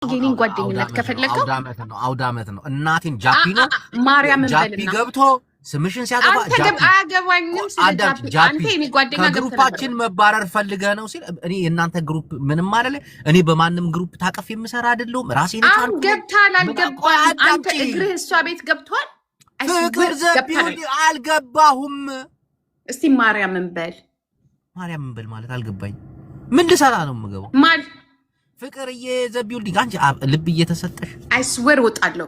የኔን ጓደኝነት ከፈለከው አውዳመት ነው እናቴን ጃፒ ነው ማርያም ጃፒ ገብቶ ስምሽን ሲያጠፋ አያገባኝም ስለዚህ አንተ የኔ ጓደኛ ከግሩፓችን መባረር ፈልገህ ነው ሲል እኔ የእናንተ ግሩፕ ምንም አይደለ እኔ በማንም ግሩፕ ታቀፍ የምሰራ አይደለም ራሴን ቻልኩ ገብታል አልገባም አንተ እግርህ እሷ ቤት ገብቷል ፍቅር ዘቢው አልገባሁም እስቲ ማርያምን በል ማለት አልገባኝ ምን ልሰራ ነው የምገባው ማል ፍቅርዬ ዘቢው አንቺ ልብ እየተሰጠሽ አይስወር ወጣለሁ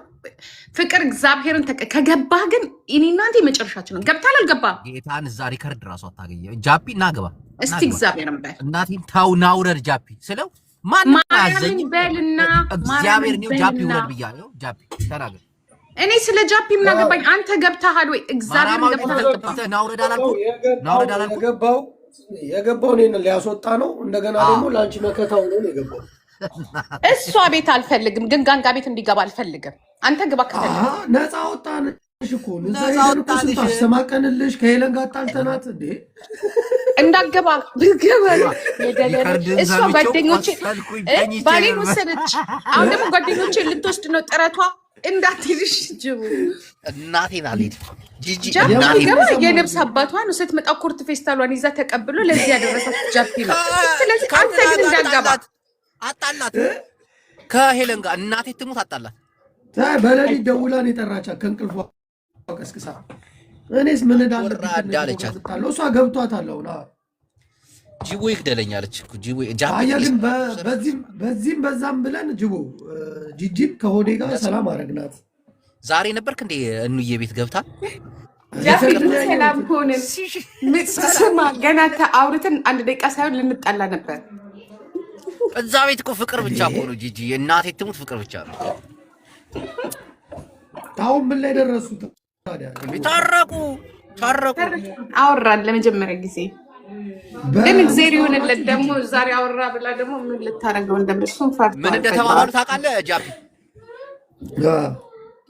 ፍቅር እግዚአብሔርን ከገባህ ግን እኔና አንተ መጨረሻችን ነው ገብታል አልገባም ጌታን እዛ ሪከርድ ራሱ አታገኘ ጃፒ ናገባ እስቲ እግዚአብሔርን በል እናቴን ታው ናውረድ ጃፒ ስለው ማን ያዘኝ በልና እግዚአብሔር ነው ጃፒ ወረድ ብያለሁ ጃፒ ተናገር እኔ ስለ ጃፒ ምን አገባኝ አንተ ገብታሃል ወይ እግዚአብሔርን ገብታሃል ናውረድ አላልኩ የገባው ነው ሊያስወጣ ነው እንደገና ደግሞ ላንቺ መከታው ነው የገባው እሷ ቤት አልፈልግም ግን ጋንጋ ቤት እንዲገባ አልፈልግም አንተ ግባ ከተለ ነፃ ወጣንሽ እኮ ነፃ ወጣንሽ ተማቀንልሽ ከሄለን ጋር ጣልተናት እንዴ እንዳገባ ብገባ የደለለ እሷ ጓደኞቼ ባሌን ወሰደች አሁን ደግሞ ጓደኞቼ ልትወስድ ነው ጥረቷ እንዳትልሽ ጅቡ እናቴን አልሄድ ጂጂ እናቴ የነብስ አባቷ ነው ስትመጣ ኮርት ፌስታሏን ይዛ ተቀብሎ ለዚህ ያደረሳት ጃፒ ነው ስለዚህ አንተ ግን እንዳገባ አጣላት ከሄለን ጋር እናቴ ትሙት አጣላት በለሊት ደውላን የጠራቻት ከእንቅልፏ ቀስቅሳ እኔስ ምን እንዳለቻት እሷ ገብቷታለሁና ጅቦ ይግደለኛለች እኮ ጅቦ ግን በዚህም በዛም ብለን ጅቦ ጂጂን ከሆዴ ጋር ሰላም አረግናት ዛሬ ነበርክ እንዴ እንዬ ቤት ገብታ ሰላም ሆነን ምጽስማ ገና አውርተን አንድ ደቂቃ ሳይሆን ልንጣላ ነበር እዛ ቤት እኮ ፍቅር ብቻ እኮ ነው ጂጂ እናቴ ትሙት ፍቅር ብቻ ነው ታውን ምን ላይ ደረሱ ታዲያ ታረቁ አወራን ለመጀመሪያ ጊዜ ግን እግዚአብሔር ይሁንለት ደግሞ ዛሬ አወራ ብላ ደግሞ ምን ልታረገው እንደምትሱን ፈርታ ምን እንደተባባሉ ታውቃለህ ጃፒ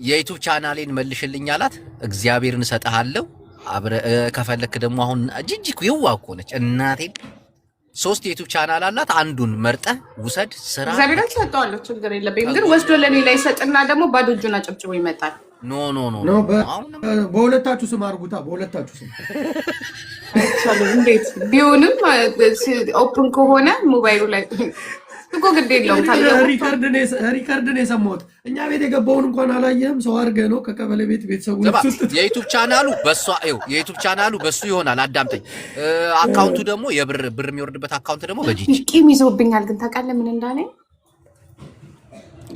የዩቲዩብ ቻናሌን መልሽልኝ አላት እግዚአብሔርን እሰጥሃለሁ አብረ ከፈለክ ደግሞ አሁን ጂጂ እኮ ይዋው እኮ ነች እናቴን 3 የዩቲዩብ ቻናል አላት አንዱን መርጠህ ውሰድ ስራ እግዚአብሔርን ሰጠዋለሁ ችግር የለብኝም ግን ወስዶ ለኔ ላይ ሰጥና ደግሞ ባዶ እጁን አጨብጭቦ ይመጣል ኖ በሁለታችሁ ስም አርጉታ በሁለታችሁ ስም አይቻልም እንዴት ቢሆንም ኦፕን ከሆነ ሞባይሉ ላይ እኮ ግድ የለውም ሪከርድ ነው የሰማሁት እኛ ቤት የገባውን እንኳን አላየህም ሰው አድርገህ ነው ከቀበሌ ቤት ቤተሰቦች የዩቲዩብ ቻናሉ በሷ የዩቲዩብ ቻናሉ በሱ ይሆናል አዳምጠኝ አካውንቱ ደግሞ የብር የሚወርድበት አካውንት ደግሞ በጂጂ ቂም ይዞብኛል ግን ታውቃለህ ምን እንዳለኝ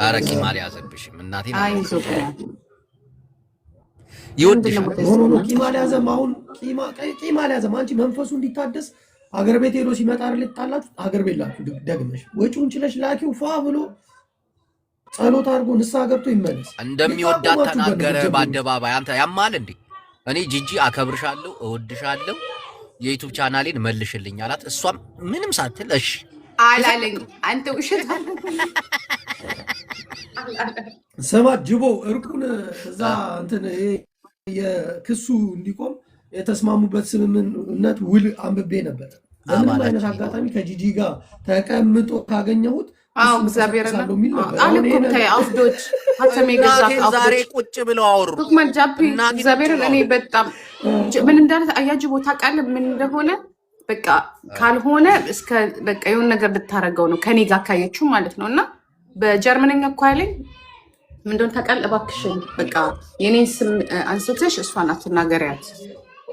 ኧረ ቂም አልያዘብሽም እናቴ አይዞብኛል ይወድሻል ቂም አልያዘም አሁን ቂም አልያዘም አንቺ መንፈሱ እንዲታደስ አገር ቤት ሄዶ ሲመጣ አይደል ልታላችሁ አገር ቤት ላችሁ ደግመሽ ወጪውን ችለሽ ላኪው ፏ ብሎ ጸሎት አድርጎ ንስሐ ገብቶ ይመለስ እንደሚወዳት ተናገረ በአደባባይ አንተ ያማል እንዴ እኔ ጂጂ አከብርሻለሁ እወድሻለሁ የዩቲዩብ ቻናሌን መልሽልኝ አላት እሷም ምንም ሳትል እሺ አላለኝ አንተ ውሸት ሰማ ጅቦ እርቁን እዛ እንትን የክሱ እንዲቆም የተስማሙበት ስምምነት ውል አንብቤ ነበር በምን አይነት አጋጣሚ ከጂጂ ጋር ተቀምጦ ካገኘሁት እግዚአብሔር ነው አልኩት አውዶች ሀተሜ ገዛት ዛሬ ቁጭ ብለው አወሩ ዶክመንት ጃፒ እግዚአብሔር እኔ በጣም ምን እንዳለ አያጅቦ ታውቃለህ ምን እንደሆነ በቃ ካልሆነ እስከ በቃ የሆነ ነገር ልታረገው ነው ከኔ ጋር ካየችው ማለት ነውና በጀርመንኛ እኮ ያለኝ ምን እንደሆነ ታውቃለህ እባክሽን በቃ የኔን ስም አንስተሽ እሷን አትናገሪያት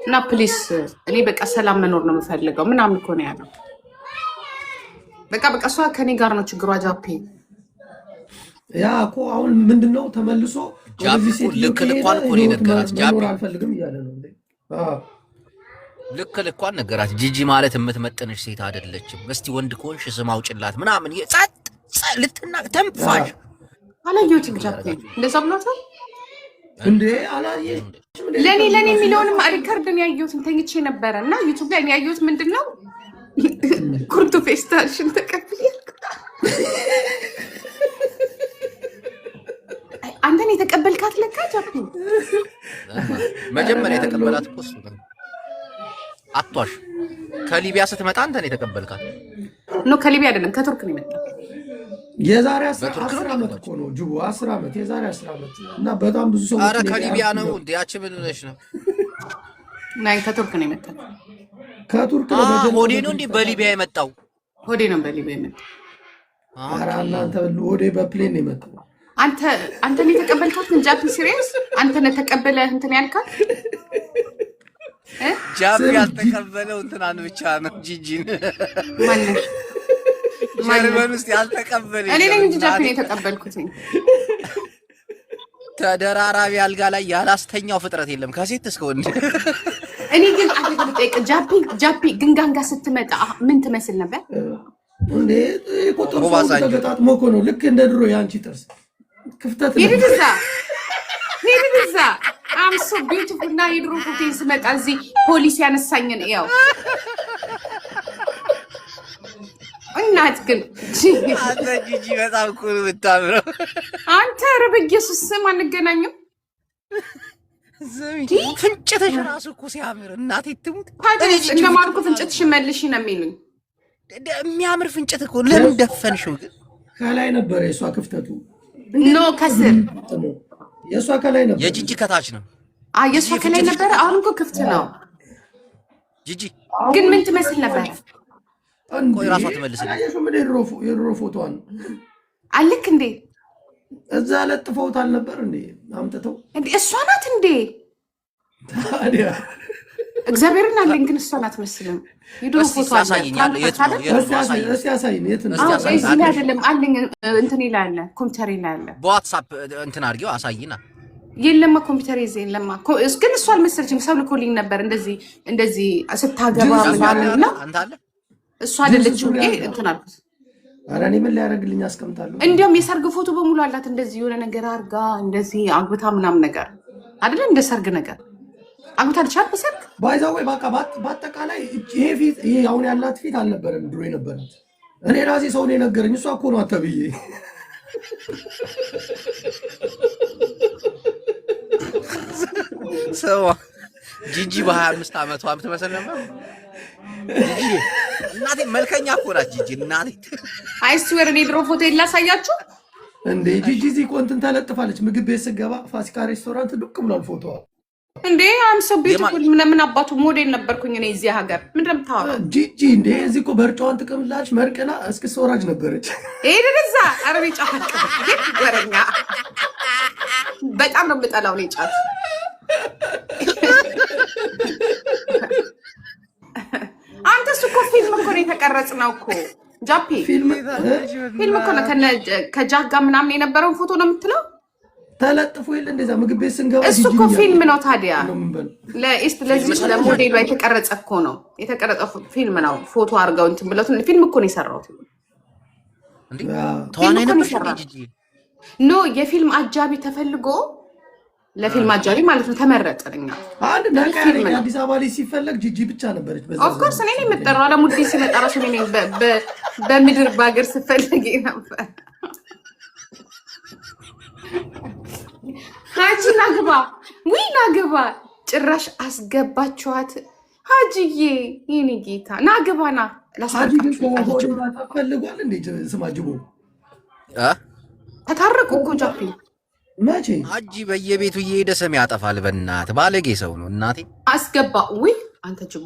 እና ፕሊስ እኔ በቃ ሰላም መኖር ነው የምፈልገው ምናምን እኮ ነው ያለው በቃ እሷ ከኔ ጋር ነው ችግሯ ጃፒ ያ እኮ አሁን ምንድነው ተመልሶ ጃፒ ልክ ልኳን እኮ ነው ነገራት ጃፒ አልፈልግም እያለ ነው እንዴ ልክ ልኳን ነገራት ጂጂ ማለት የምትመጥንሽ ሴት አይደለችም እስቲ ወንድ ኮንሽ ስም አውጭላት ምናምን ጸጥ ልትናቅ ተንፋሽ አላየሁትም ጃፒ እንደዛ ብሏታል እንዴ አላየሽ ለኔ የሚለውንም ሪከርድን ያየሁትን ተኝቼ ነበረ እና ዩቲዩብ ላይ ያየሁት ምንድነው ኩርቱ ፌስታልሽን ተቀብያለሁ አንተን የተቀበልካት ለካ ጃፒ መጀመሪያ የተቀበላት እኮ እሱ ነው አጥቷሽ ከሊቢያ ስትመጣ አንተን የተቀበልካት ነው ከሊቢያ አይደለም ከቱርክ ነው የመጣው የዛሬ 10 ዓመት እኮ ነው ጅቦ 10 ዓመት የዛሬ 10 ዓመት እና በጣም ብዙ ሰዎች አረ ከሊቢያ ነው እንዴ? ያቺ ምን ሆነሽ ነው? ናይ ከቱርክ ነው የመጣው። ከቱርክ ነው ሆዴ ነው እንዴ በሊቢያ የመጣው? ሆዴ ነው በሊቢያ የመጣው። አረ እናንተ ሆዴ በፕሌን ነው የመጣው። አንተ ነው የተቀበልካት ጃፒ? ሲሪየስ አንተ ነው ተቀበለህ እንትን ያልካት? ጃፒ ያልተቀበለው እንትናን ብቻ ነው ጂጂን ማነው ጀርመን ውስጥ ያልተቀበለ እኔ ነኝ እንጂ ጃፒ ነው የተቀበልኩት። ተደራራቢ አልጋ ላይ ያላስተኛው ፍጥረት የለም ከሴት እስከ ወንድ። እኔ ግን አትጠይቅ ጃፒ ግን ጋንጋ ስትመጣ ምን ትመስል ነበር እንዴ? ቁጥሩ ተገጣጥሞ እኮ ነው ልክ እንደ ድሮ ያንቺ ጥርስ ክፍተት ነው። ሄድዛ አም ሶ ቢዩቲፉል እና የድሮ ፎቶን ስመጣ እዚህ ፖሊስ ያነሳኝን ያው እናት ግን አንተ ጂጂ በጣም እኮ ነው የምታምረው። አንተ ረብ ኢየሱስ ስም አንገናኝም። ፍንጭትሽ ራሱ እኮ ሲያምር እናቴ ትሙት። እንደማልኩ ፍንጭትሽ መልሽ ነው የሚሉኝ። የሚያምር ፍንጭት እኮ ለምን ደፈንሽው? ግን ከላይ ነበር የሷ ክፍተቱ። ኖ ከስር የሷ ከላይ ነበር። የጂጂ ከታች ነው። የሷ ከላይ ነበር። አሁን እኮ ክፍት ነው። ጂጂ ግን ምን ትመስል ነበር? ቆይ ራሷ ትመልስልኝ። የድሮ ፎቶዋን አልክ እንዴ? እዛ ለጥፈውታል ነበር እንዴ? አምጥተው እንዴ እሷ ናት እንዴ? ታዲያ እግዚአብሔርን አለኝ ግን እሷ ናት መስልም። የድሮ ፎቶ ያሳየኛል። የት ነው? እስቲ ያሳይኝ። የት ነው? እዚህ ላይ አይደለም አለኝ እንትን ይላል ኮምፒውተር ይላል። በዋትስአፕ እንትን አድርጊው አሳይና። የለማ ኮምፒውተር ይዘ የለማ ግን እሷ አልመሰለችም። ሰው ልኮልኝ ነበር እንደዚህ ስታገባ ምናምንና አንተ አለ እሷ አይደለችም እንትን አልኩት። ኧረ እኔ ምን ሊያደርግልኝ አስቀምጣለሁ። እንዲያውም የሰርግ ፎቶ በሙሉ አላት እንደዚህ የሆነ ነገር አድርጋ እንደዚህ አግብታ ምናምን ነገር አይደለም እንደ ሰርግ ነገር አግብታ ልቻል በሰርግ ባይዛው ወይ በቃ በአጠቃላይ ይሄ ፊት ይሄ አሁን ያላት ፊት አልነበረም ድሮ የነበራት። እኔ ራሴ ሰው ነው የነገረኝ። እሷ እኮ ነው አተብዬ ሰው ጂጂ በ25 ዓመቷ ምትመስል ነበር። ጂጂ እናቴ መልከኛ እኮ ናት ጂጂ እናቴ። አይስዌር እኔ ድሮ ፎቶ ላሳያችሁ እንዴ? ጂጂ እዚህ እኮ እንትን ተለጥፋለች። ምግብ ቤት ስገባ ፋሲካ ሬስቶራንት ዱቅ ብሏል ፎቶዋ። እንዴ አም ሶ ቢዩቲፉል ምን አባቱ ሞዴል ነበርኩኝ እኔ እዚህ ሀገር። ምንድን ነው የምታወራው ጂጂ? እንዴ እዚህ እኮ በርጫዋን ጥቅምላች መርቅና እስኪ ሶራጅ ነበረች። ይሄ ደዛ አረብ ጫት ወረኛ በጣም ነው የምጠላው ነው ጫት። አንተ እኮ ፊልም እኮ ነው የተቀረጽነው እኮ ጃፒ ፊልም እኮ ነው ከጃጋ ምናምን የነበረውን ፎቶ ነው የምትለው። ተለጥፎ የለ እንደዛ ምግብ ቤት ስንገባ እሱ እኮ ፊልም ነው ታዲያ። ለዚህ ለሞዴሏ የተቀረጸ እኮ ነው የተቀረጸ ፊልም ነው። ፎቶ አድርገው እንትን ብለው ፊልም እኮ ነው የሰራሁት። ተዋናይ ነበር ኖ የፊልም አጃቢ ተፈልጎ ለፊልም አጃቢ ማለት ነው ተመረጠኛ። አንድ ነገር አዲስ አበባ ላይ ሲፈለግ ጂጂ ብቻ ነበረች። በዛ ኦፍ ኮርስ እኔ ነኝ የምጠራው። አለሙዲ ሲመጣ ራሱ እኔ ነኝ በምድር ባገር ስፈልግ ነበር። ሀጂ ናግባ ናግባ ጭራሽ አስገባችኋት። ሀጂዬ የኔ ጌታ ናግባና ላሳርቃችሁ ፈልጓል እንዴ? ስማ ጅቦ ተታረቁ እኮ ጃፒ መቼ ሀጂ በየቤቱ እየሄደ ስም ያጠፋል። በእናትህ ባለጌ ሰው ነው እናቴ። አስገባ አንተ ጅቦ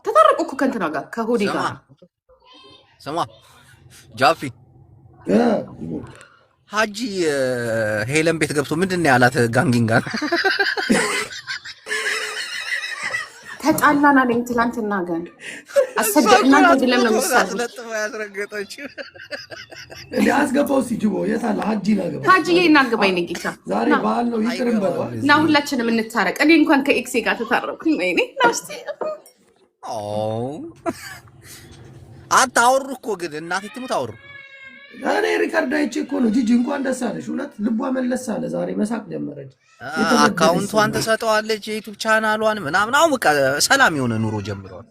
ተታረቁ እኮ ከእንትና ጋር ከሆዴ ጋር። ስማ ጃፒ ሀጂ ሄለን ቤት ገብቶ ምንድን ነው ያላት? ጋንጊንጋ ተጣላና ነኝ ትላንትና ገን አሰደና ተድለም ነው ለጥፋ ያስረገጠችው ያስገባው ሲጅቦ የታለ ሀጂ ናገባ ሀጂ ይናገባኝ ነው ጌታ ዛሬ በዓል ነው ይቅርም በለው እና ሁላችንም እንታረቅ። እኔ እንኳን ከኤክሴ ጋር ተታረቅኩኝ። እኔ ናስቲ አታወሩ እኮ ግን እናቴ ትሙት አወሩ። እኔ ሪከርድ አይቼ እኮ ነው። ጂጂ እንኳን ደስ አለሽ። እውነት ልቧ መለስ አለ። ዛሬ መሳቅ ጀመረች። አካውንቷን ተሰጠዋለች የዩቲዩብ ቻናሏን ምናምን። አሁን በቃ ሰላም የሆነ ኑሮ ጀምረዋል።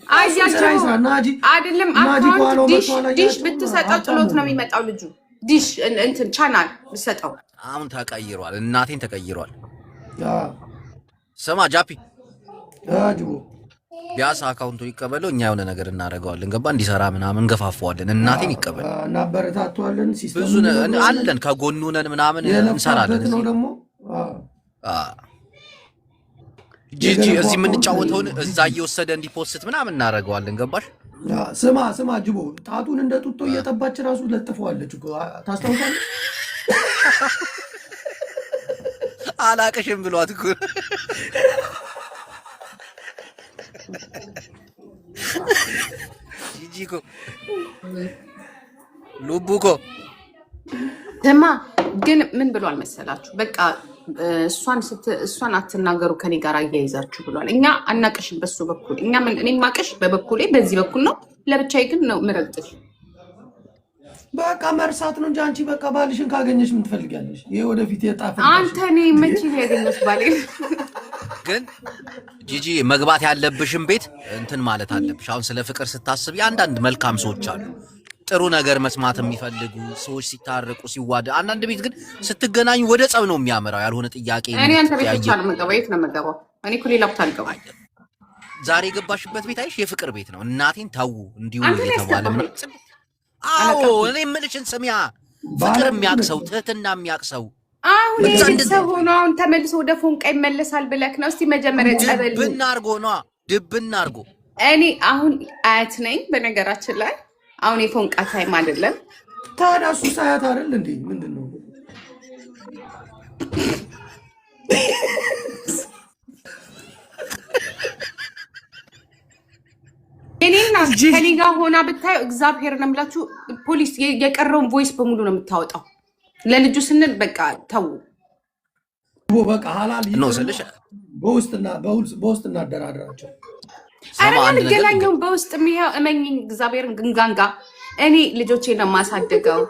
አያቸው አይደለም አካውንት ዲሽ ብትሰጠው ጥሎት ነው የሚመጣው ልጁ። ዲሽ እንትን ቻናል ብትሰጠው አሁን ተቀይሯል። እናቴን ተቀይሯል። ስማ ጃፒ ቢያንስ አካውንቱ ይቀበለው፣ እኛ የሆነ ነገር እናደርገዋለን። ገባ እንዲሰራ ምናምን እንገፋፈዋለን። እናቴን ይቀበል፣ እናበረታተዋለን። ሲስተም ብዙ አለን፣ ከጎኑ ነን ምናምን እንሰራለን። ነው ደግሞ ጂጂ እዚህ የምንጫወተውን እዛ እየወሰደ እንዲፖስት ምናምን እናደርገዋለን። ገባሽ? ስማ ጅቦ ጣቱን እንደ ጡጦ እየጠባች ራሱ ለጥፈዋለች እኮ ታስታውሳለህ? አላቅሽም ብሏት እኮ ጂጂ እኮ ሉቡ እኮ ደማ ግን ምን ብሏል መሰላችሁ? በቃ እሷን አትናገሩ ከኔ ጋር አያይዛችሁ ብሏል። እኛ አናቅሽም በሱ በኩል እኔ ማቅሽ በበኩሌ በዚህ በኩል ነው። ለብቻዬ ግን ነው ምረግጥሽ። በቃ መርሳት ነው እንጂ አንቺ በቃ ባልሽን ካገኘሽ ምን ትፈልጊያለሽ? ይሄ ወደፊት የጣፈ አንተ እኔ መቼ ያገኘሽ ባሌ። ግን ጂጂ መግባት ያለብሽም ቤት እንትን ማለት አለብሽ። አሁን ስለ ፍቅር ስታስብ አንዳንድ መልካም ሰዎች አሉ፣ ጥሩ ነገር መስማት የሚፈልጉ ሰዎች ሲታረቁ ሲዋደ። አንዳንድ ቤት ግን ስትገናኙ ወደ ጸብ ነው የሚያመራው። ያልሆነ ጥያቄ እኔ አንተ ቤት ብቻ ነው የምገባው። የት ነው የምገባው? እኔ እኮ ሌላ ቦታ አልገባም። ዛሬ የገባሽበት ቤት አይሽ የፍቅር ቤት ነው። እናቴን ተው እንዲሁ የተባለ ምን? አዎ እኔ የምልሽን ስሚያ። ፍቅር የሚያቅሰው ትህትና የሚያቅሰው አሁን ሰው ሆኖ አሁን ተመልሶ ወደ ፎንቃ ይመለሳል ብለክ ነው? እስቲ መጀመሪያ ጸበል ድብና አርጎ ነው ድብና አርጎ። እኔ አሁን አያት ነኝ በነገራችን ላይ አሁን የፎንቃ ታይም አይደለም። ታዲያ እሱ ሳያት አይደል እንዴ? ምንድነው እኔና ከኔ ጋር ሆና ብታዩ እግዚአብሔር ነው የምላችሁ። ፖሊስ የቀረውን ቮይስ በሙሉ ነው የምታወጣው። ለልጁ ስንል በቃ ተው በቃ ሐላል ነው ስለሽ በውስጥ እናደራደራቸው። አረ እንገናኘው በውስጥ የሚያው እመኝኝ እግዚአብሔርን ግንጋንጋ እኔ ልጆቼን ነው የማሳደገው።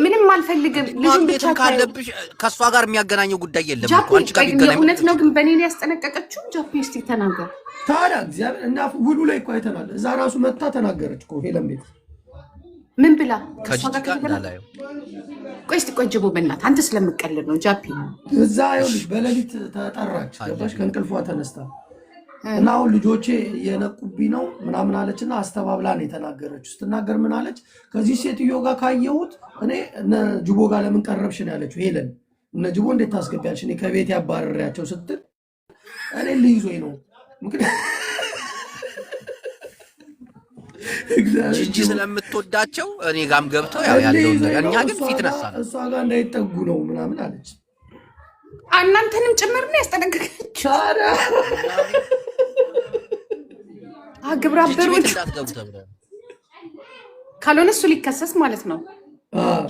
ምንም አልፈልግም። ልጅን ብቻ ካለብሽ ከሷ ጋር የሚያገናኘው ጉዳይ የለም እኮ አንቺ ጋር ቢገናኝ እውነት ነው። ግን በእኔ ላይ ያስጠነቀቀችው ጃፒ እስቲ ተናገር ታዲያ። እግዚአብሔር እና ውሉ ላይ እኮ አይተናል። እዛ ራሱ መታ ተናገረች እኮ ሄለን ቤት ምን ብላ ከሷ ጋር እንዳላየው። ቆይ እስቲ ቆይ ጅቦ በእናትህ አንተ ስለምቀልድ ነው ጃፒ። እዛ ይኸውልሽ በሌሊት ተጠራች ገባሽ? ከእንቅልፏ ተነስታ እና አሁን ልጆቼ የነቁብኝ ነው ምናምን አለችና አስተባብላ ነው የተናገረችው። ስትናገር ምን አለች? ከዚህ ሴትዮ ጋር ካየሁት እኔ እነ ጅቦ ጋር ለምን ቀረብሽ ነው ያለችው ሄለን። እነ ጅቦ እንዴት ታስገቢያለሽ? እኔ ከቤት ያባረሪያቸው ስትል እኔ ልይዞኝ ነው ምክንያት ጂጂ ስለምትወዳቸው እኔ ጋም ገብተው ያለው ነገር እኛ ግን ፊት ነሳ ነው እሷ ጋር እንዳይጠጉ ነው ምናምን አለች። እናንተንም ጭምር ነው ያስጠነቀቀችው። ግብረ አበሮች እንዳትገቡ ተብለ ካልሆነ እሱ ሊከሰስ ማለት ነው።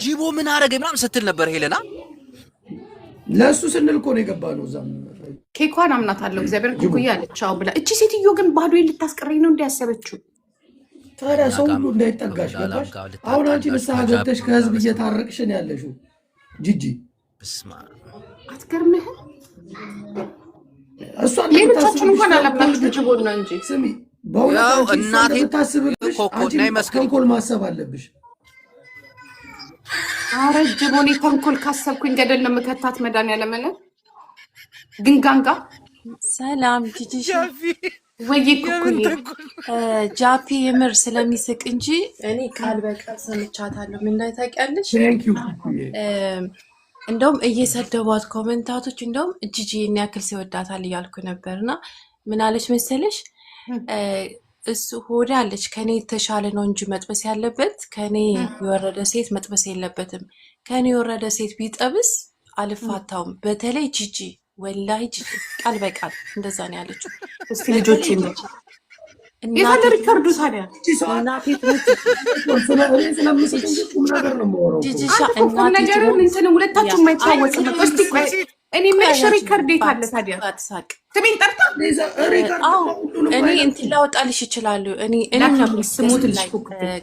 ጂቦ ምን አረገ ምናምን ስትል ነበር ሄለና። ለእሱ ስንል እኮ ነው የገባነው። እዛም ኬኳን አምናታለሁ እግዚአብሔር ኩኩያ አለች አው ብላ። እቺ ሴትዮ ግን ባዶ ልታስቀረኝ ነው እንዲያሰበችው። ታዲያ ሰው ሁሉ እንዳይጠጋሽ ገባሽ? አሁን አንቺ ንስሐ ገብተሽ ከህዝብ እየታረቅሽ ነው ያለሽው ጂጂ። በስማ አትገርምህም? እሷን ሌሎቻችን እንኳን አላባችሁ ጅቦ ነው እንጂ ስሚ በእውነት እናቴ ታስብልሽ አንቺ ተንኮል ማሰብ አለብሽ። አረ ጅቦኔ ተንኮል ካሰብኩኝ ገደል ነው የምከታት። መድኃኒዓለም ግንጋንጋ ሰላም ጂጂ ወይ ኩኩዬ ጃፒ የምር ስለሚስቅ እንጂ እኔ ቃል በቃል ሰምቻታለሁ። ምን ላይ ታውቂያለሽ? እንደውም እየሰደቧት ኮሜንታቶች እንደውም ጂጂ የኔ ያክል ሲወዳታል እያልኩ ነበርና ምን አለች መሰለሽ? እሱ ሆዳ አለች ከኔ የተሻለ ነው እንጂ መጥበስ ያለበት ከኔ የወረደ ሴት መጥበስ የለበትም። ከኔ የወረደ ሴት ቢጠብስ አልፋታውም። በተለይ ጂጂ ወላሂ ጂጂ ቃል በቃል እንደዛ ነው ያለችው። እስቲ ልጆች ነው የታለ ሪካርዶ ታዲያ እናቴ ጂጂሻ ነገሩን እንትን ሁለታችሁ የማይታወቅ ነው። እስቲ ቆይ እኔ ምንሽ ሪካርድ የታለ ታዲያ? ሳቅ ስሜን ጠርታ እኔ እንትን ላወጣልሽ ይችላሉ። እኔ ስሙት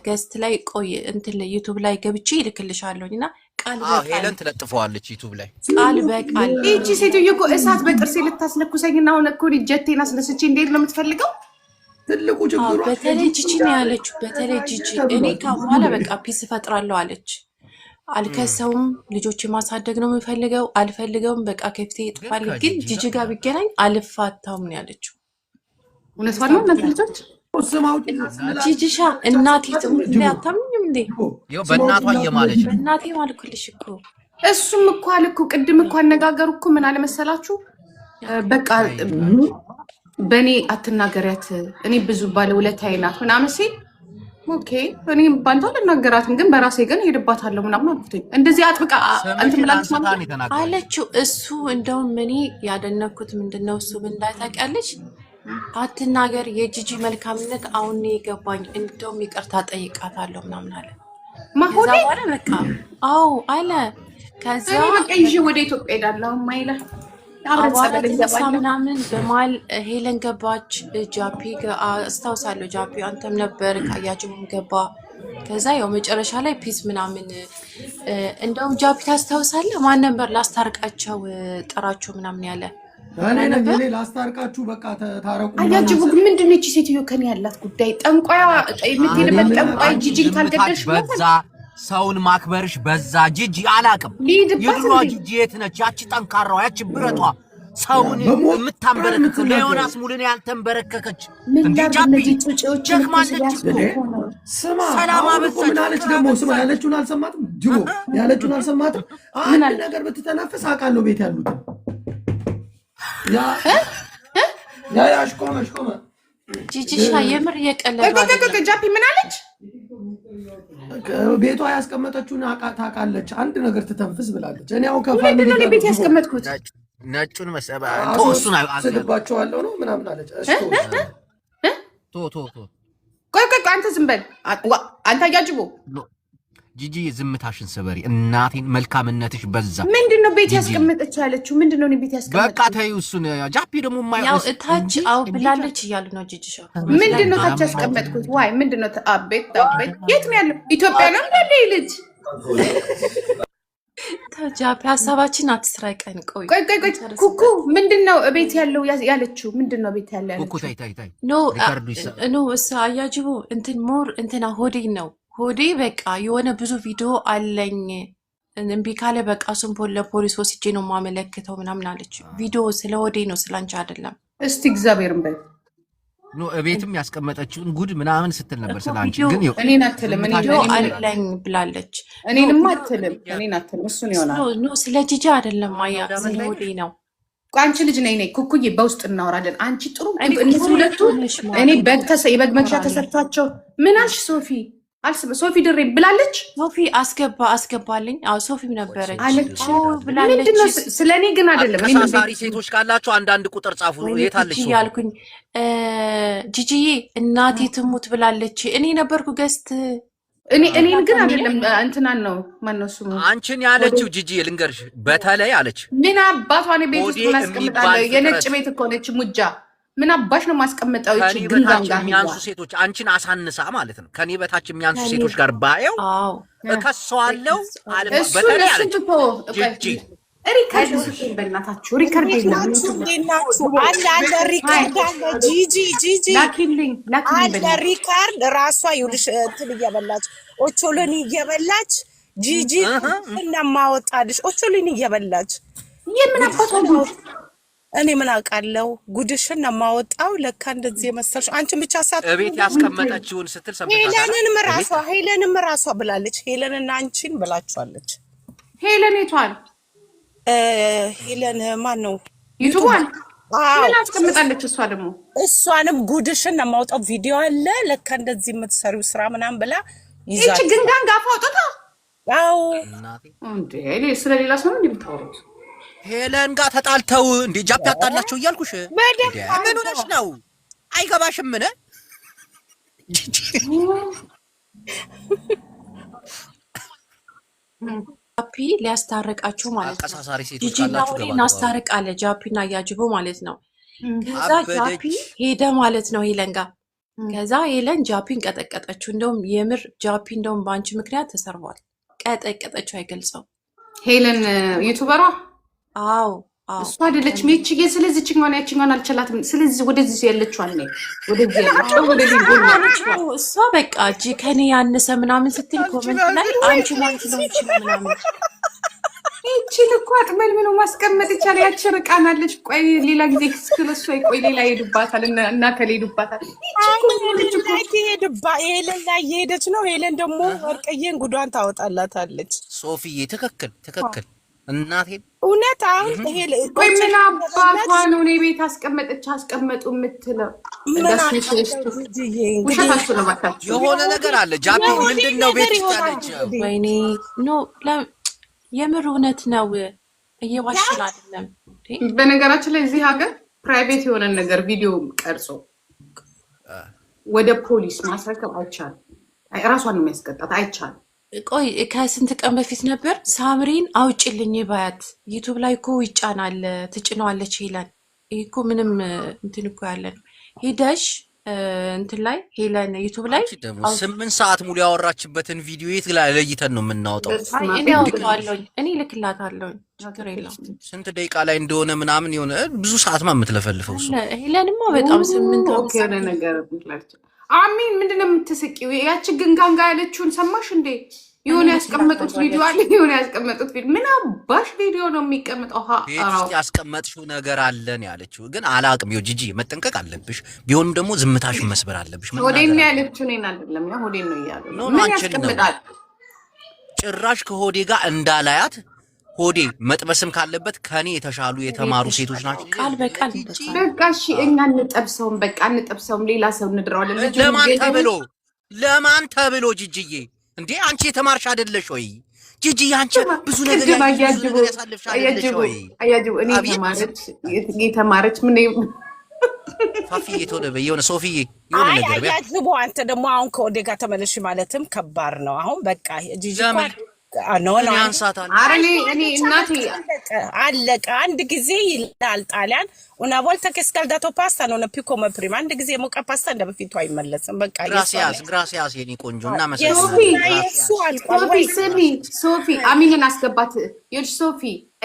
ገስት ላይ ቆይ እንትን ዩቲዩብ ላይ ገብቼ ይልክልሻለሁና ቃል በቃል ሄለን ትለጥፈዋለች ዩቲዩብ ላይ ቃል በቃል። እቺ ሴትዮ እኮ እሳት በጥርሴ ልታስለኩሰኝና አሁን እኮ ጀቴና ስለስቼ እንዴት ነው የምትፈልገው? ትልቁ ችግሩ በተለይ ጂጂ ነው ያለችው። በተለይ ጂጂ እኔ ከኋላ በቃ ፒስ እፈጥራለሁ አለች። አልከሰውም፣ ልጆች ማሳደግ ነው የምፈልገው፣ አልፈልገውም፣ በቃ ከፍቴ ይጥፋል። ግን ጂጂ ጋር ቢገናኝ አልፋታውም ነው ያለችው። እውነቷን ነው። እናንተ ልጆች ጂጂሻ እናቴ ትሙት እንዴ አታምኝም እንዴ? ይኸው በእናቷ እየማለች ነው። እናቴ ማልኩልሽ እኮ እሱም እኮ አለ እኮ ቅድም እኮ አነጋገሩ እኮ ምን አለ መሰላችሁ? በቃ በእኔ አትናገሪያት እኔ ብዙ ባለውለታዬ ናት ምናምን ሲል ኦኬ እኔ ባንተ አልናገራትም ግን በራሴ ግን ሄድባታለሁ ምናምን አልኩትኝ። እንደዚህ አጥብቃ እንትን ብላለች ማለት አለችው። እሱ እንደውም እኔ ያደነኩት ምንድነው እሱ እንዳታውቂያለሽ አትናገር የጂጂ መልካምነት አሁን የገባኝ እንደውም ይቅርታ ጠይቃታለሁ ምናምን አለ። ማሆኔ በቃ አዎ አለ። ከዛ በቃ ይዤ ወደ ኢትዮጵያ ሄዳለሁ ማይለ አባለተሳ ምናምን በማል ሄለን ገባች። ጃፒ አስታውሳለሁ። ጃፒ አንተም ነበር ካያጅም ገባ። ከዛ ያው መጨረሻ ላይ ፒስ ምናምን እንደውም ጃፒ ታስታውሳለህ? ማን ነበር ላስታርቃቸው ጥራቸው ምናምን ያለ እኔ ላስታርቃችሁ በቃ ታረቁ። አያጅቡ ምንድን ነው እቺ ሴትዮ ከኔ ያላት ጉዳይ? ጠንቋያ የምትሄድበት ጠንቋይ ጂጂን ካልገደልሽ በዛ ሰውን ማክበርሽ በዛ። ጂጂ አላቅም የድሮ ጂጂ የት ነች? ያቺ ጠንካራዋ ያቺ ብረቷ ሰውን የምታንበረከከው ለዮናስ ሙሉን ያልተንበረከከች እንዴ ጃፒ ጀክማለች። ስማ ሰላም አበዛች። ምን አለች ደግሞ? ስማ ያለችውን አልሰማትም? ጅቦ ያለችውን አልሰማትም? አንድ ነገር ብትተናፈስ አውቃለሁ ቤት ያሉት ያ ያሽቆመሽ ቆመ ጂጂሻ የምር የቀለለ ጃፒ ምን አለች? ቤቷ ያስቀመጠችውን ታውቃለች። አንድ ነገር ትተንፍስ ብላለች። እኔ አሁን ከፋሚሊ ጋር ቤት ያስቀመጥኩት ነጩን መሰባ ቶሱን ስልባቸዋለሁ ነው ምናምን አለች። ቆይ አንተ ዝም በል አንተ አያጅቦ ጂጂ ዝምታሽን ሰበሪ። እናቴን መልካምነትሽ በዛ። ምንድነው ቤት ያስቀመጠች ያለችው? ምንድነው ነው ቤት ያስቀመጠች? በቃ ተይው እሱን። ጃፒ ደግሞ ያው እታች አው ብላለች እያሉ ነው ጂጂሻ። ምንድነው ታች ያስቀመጥኩት? ዋይ ምንድነው? አቤት የት ነው ያለው? ኢትዮጵያ ነው እንዴ ልጅ? ጃፒ ሀሳባችን አትስራቀን። ቆይ ኩኩ ምንድነው ቤት ያለው ያለችው? ምንድነው ቤት ያለው ያለችው? ኩኩ ታይ ኖ እሱ አያጅቡ እንትን ሞር እንትና ሆዴ ነው ሆዴ በቃ የሆነ ብዙ ቪዲዮ አለኝ እምቢ ካለ በቃ እሱን ለፖሊስ ወስጄ ነው ማመለክተው ምናምን አለች። ቪዲዮ ስለ ሆዴ ነው ስላንቺ አይደለም። እስቲ እግዚአብሔርን በይ ኖ እቤትም ያስቀመጠችውን ጉድ ምናምን ስትል ነበር ስላንቺ። ግን እኔን አትልም። ቪዲዮ አለኝ ብላለች። እኔንም አትልም። እኔን አትልም። እሱን ይሆናል። ኖ ስለ ጂጂ አይደለም ማያ ስለ ሆዴ ነው። አንቺ ልጅ ነይ ኩኩዬ በውስጥ እናወራለን። አንቺ ጥሩ እነዚህ ሁለቱ እኔ የበግ መግዣ ተሰጥቷቸው ምን አልሽ ሶፊ? ሶፊ ድሬ ብላለች። ሶፊ አስገባልኝ። አዎ ሶፊም ነበረች አለች ብላለች። ስለኔ ግን አይደለም። አሳሳሪ ሴቶች ካላችሁ አንዳንድ ቁጥር ጻፉ። የታለች ሶፊ ያልኩኝ ጂጂዬ እናቴ ትሙት ብላለች። እኔ ነበርኩ ገስት እኔን ግን አይደለም እንትናን ነው ማነው ስሙ አንቺን ያለችው ጂጂ ልንገርሽ። በተለይ አለች ምን አባቷ ነው ቤት ውስጥ ማስቀምጣለሁ? የነጭ ቤት እኮ ነች ሙጃ ምን አባሽ ነው ማስቀመጣው? እቺ ግንጋንጋ የሚያንሱ ሴቶች አንቺን አሳንሳ ማለት ነው። ከኔ በታች የሚያንሱ ሴቶች ጋር ባየው እከሰዋለሁ አለ። በተለይ አለች ጂጂ ሪከርድ በእናታችሁ ሪከርድ አለ ሪከርድ አለ ጂጂ አለ ሪከርድ ራሷ ይኸውልሽ እንትን እየበላች ኦቾሎኒ እየበላች ጂጂ እናማወጣልሽ ኦቾሎኒ እየበላች የምን አባቷ ነው? እኔ ምን አውቃለሁ? ጉድሽን ነው የማወጣው። ለካ እንደዚህ የመሰልሽ አንቺን ብቻ ሳት እቤት ያስቀመጠችውን ስትል ሰምተሻል። ሄለንም ራሷ ብላለች። ሄለንና አንቺን ብላችኋለች። ሄለን የቷል? ሄለን ማን ነው? ዩቱባን ምን አስቀምጣለች? እሷ ደግሞ እሷንም ጉድሽን ነው የማወጣው ቪዲዮ አለ። ለካ እንደዚህ የምትሰሪው ስራ ምናምን ብላ ይዛች እቺ ግንጋንጋ አውጥታ አው እንዴ ስለሌላ ሰው ነው የምታወሩት? ሄለን ጋር ተጣልተው እንዴ ጃፕ ያጣላቸው እያልኩሽ ምን ሆነሽ ነው? አይገባሽም? ምን ጃፒ ሊያስታርቃችሁ ማለት ነው። አቀሳሳሪ ሴቶች ጂጂና ወዲና አስታርቃለ ጃፒና ያጅቦ ማለት ነው። ከዛ ጃፒ ሄደ ማለት ነው ሄለን ጋር። ከዛ ሄለን ጃፒን ቀጠቀጠችው። እንደውም የምር ጃፒ እንደውም በአንቺ ምክንያት ተሰርቧል። ቀጠቀጠችው አይገልጸው ሄለን ዩቲዩበሯ አዎ እሷ አይደለችም ይቺ። ስለዚህ ችኛዋን ያችኛዋን አልችላትም። ስለዚህ ወደዚህ ያለችው አለ ወደዚህ ያለችው ወደዚህ ጎልማለችው። እሷ በቃ እጂ ከኔ ያነሰ ምናምን ስትል ኮሜንት ላይ አንቺ ማንቺ ነው ምናምን ይቺ እቺን እኮ አጥመል ምን ማስቀመጥ ይቻላል? ያቺ ርቃናለች። ቆይ ሌላ ጊዜ ክስክለሱ ቆይ ሌላ ይሄዱባታል እና ከሌዱባታል ሄለን ላይ እየሄደች ነው። ሄለን ደግሞ ወርቅዬን ጉዷን ታወጣላታለች። ሶፊዬ ትክክል እናቴን እውነት አሁን ቆይ ምን አባቷ ነው እኔ ቤት አስቀመጡ የምትለው? ውሸታችሁ ነው ባካችሁ። የሆነ ነገር አለ። ጃፒ ምንድነው ቤት ይቻለች? ወይኔ ኖ የምር እውነት ነው። እየዋሽን አይደለም። በነገራችን ላይ እዚህ ሀገር ፕራይቬት የሆነ ነገር ቪዲዮ ቀርጾ ወደ ፖሊስ ማስረከብ አይቻልም። ራሷን ነው የሚያስቀጣት። አይቻልም። ቆይ ከስንት ቀን በፊት ነበር ሳምሪን አውጭልኝ ባያት ዩቱብ ላይ እኮ ይጫናል ትጭነዋለች ሄለን። ይሄ እኮ ምንም እንትን እኮ ያለ ነው። ሄደሽ እንትን ላይ ሄለን ዩቱብ ላይ ደግሞ 8 ሰዓት ሙሉ ያወራችበትን ቪዲዮ የት ላይ ለይተን ነው የምናወጣው? እኔ አውጣለሁ። እኔ ልክላታለሁ። ችግር የለውም። ስንት ደቂቃ ላይ እንደሆነ ምናምን የሆነ ብዙ ሰዓት የምትለፈልፈው እሱ ሄለንማ በጣም 8 የሆነ ነገር አሚን ምንድነው የምትስቂው? ያቺ ግንጋንጋ ያለችውን ሰማሽ እንዴ? የሆነ ያስቀመጡት ቪዲዮ አለ። የሆነ ያስቀመጡት ቪዲዮ ምን አባሽ ቪዲዮ ነው የሚቀመጠው? ያስቀመጥሽው ነገር አለን ያለችው ግን አላቅም። ይኸው ጂጂ መጠንቀቅ አለብሽ። ቢሆንም ደግሞ ዝምታሽን መስበር አለብሽ። ሆዴን ነው ያለችው። እኔን አይደለም ያ ሆዴን ነው እያሉ ምን ያስቀምጣል? ጭራሽ ከሆዴ ጋር እንዳላያት ሆዴ መጥበስም ካለበት ከኔ የተሻሉ የተማሩ ሴቶች ናቸው። ቃል በቃል በቃ እሺ፣ እኛ እንጠብሰውም ሌላ ሰው እንድራዋለን። ለማን ተብሎ ጂጂዬ እንዴ አንቺ የተማርሽ አይደለሽ ወይ? ጂጂ አንቺ ብዙ ነገር ያሳልፍሽ አይደለሽ ወይ? አያጅቡ እኔ የተማረች ምን ፋፊዬ ተወደበ የሆነ ሶፊዬ የሆነ ነገር ቢያ አያጅቡ አንተ ደግሞ አሁን ከወዴ ጋር ተመለሽ ማለትም ከባድ ነው። አሁን በቃ ጂጂ እኔ እናቴ አለቀ። አንድ ጊዜ ይላል ጣሊያን una volta che scaldato pasta non è più come prima። አንድ ጊዜ ሞቀ ፓስታ እንደ በፊቱ አይመለስም። በቃ ግራሲያስ የኔ ቆንጆ እና ሶፊ አሚንን አስገባት። ሶፊ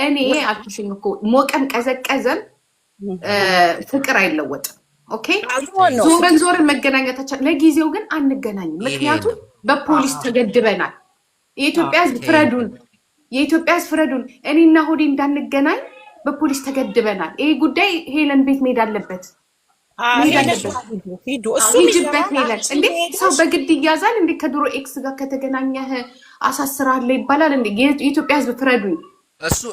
እኔ አልኩሽኝ እኮ ሞቀም ቀዘቀዘም ፍቅር አይለወጥም። ኦኬ ዞረን መገናኘታችን ለጊዜው ግን አንገናኝም። ምክንያቱም በፖሊስ ተገድበናል። የኢትዮጵያ ሕዝብ ፍረዱን። እኔና ሆዴ እንዳንገናኝ በፖሊስ ተገድበናል። ይሄ ጉዳይ ሄለን ቤት መሄድ አለበት። ሂጅበት ሄለን። እንዴ ሰው በግድ ይያዛል እንዴ? ከድሮ ኤክስ ጋር ከተገናኘህ አሳስራለሁ ይባላል እንዴ? የኢትዮጵያ ሕዝብ ፍረዱኝ።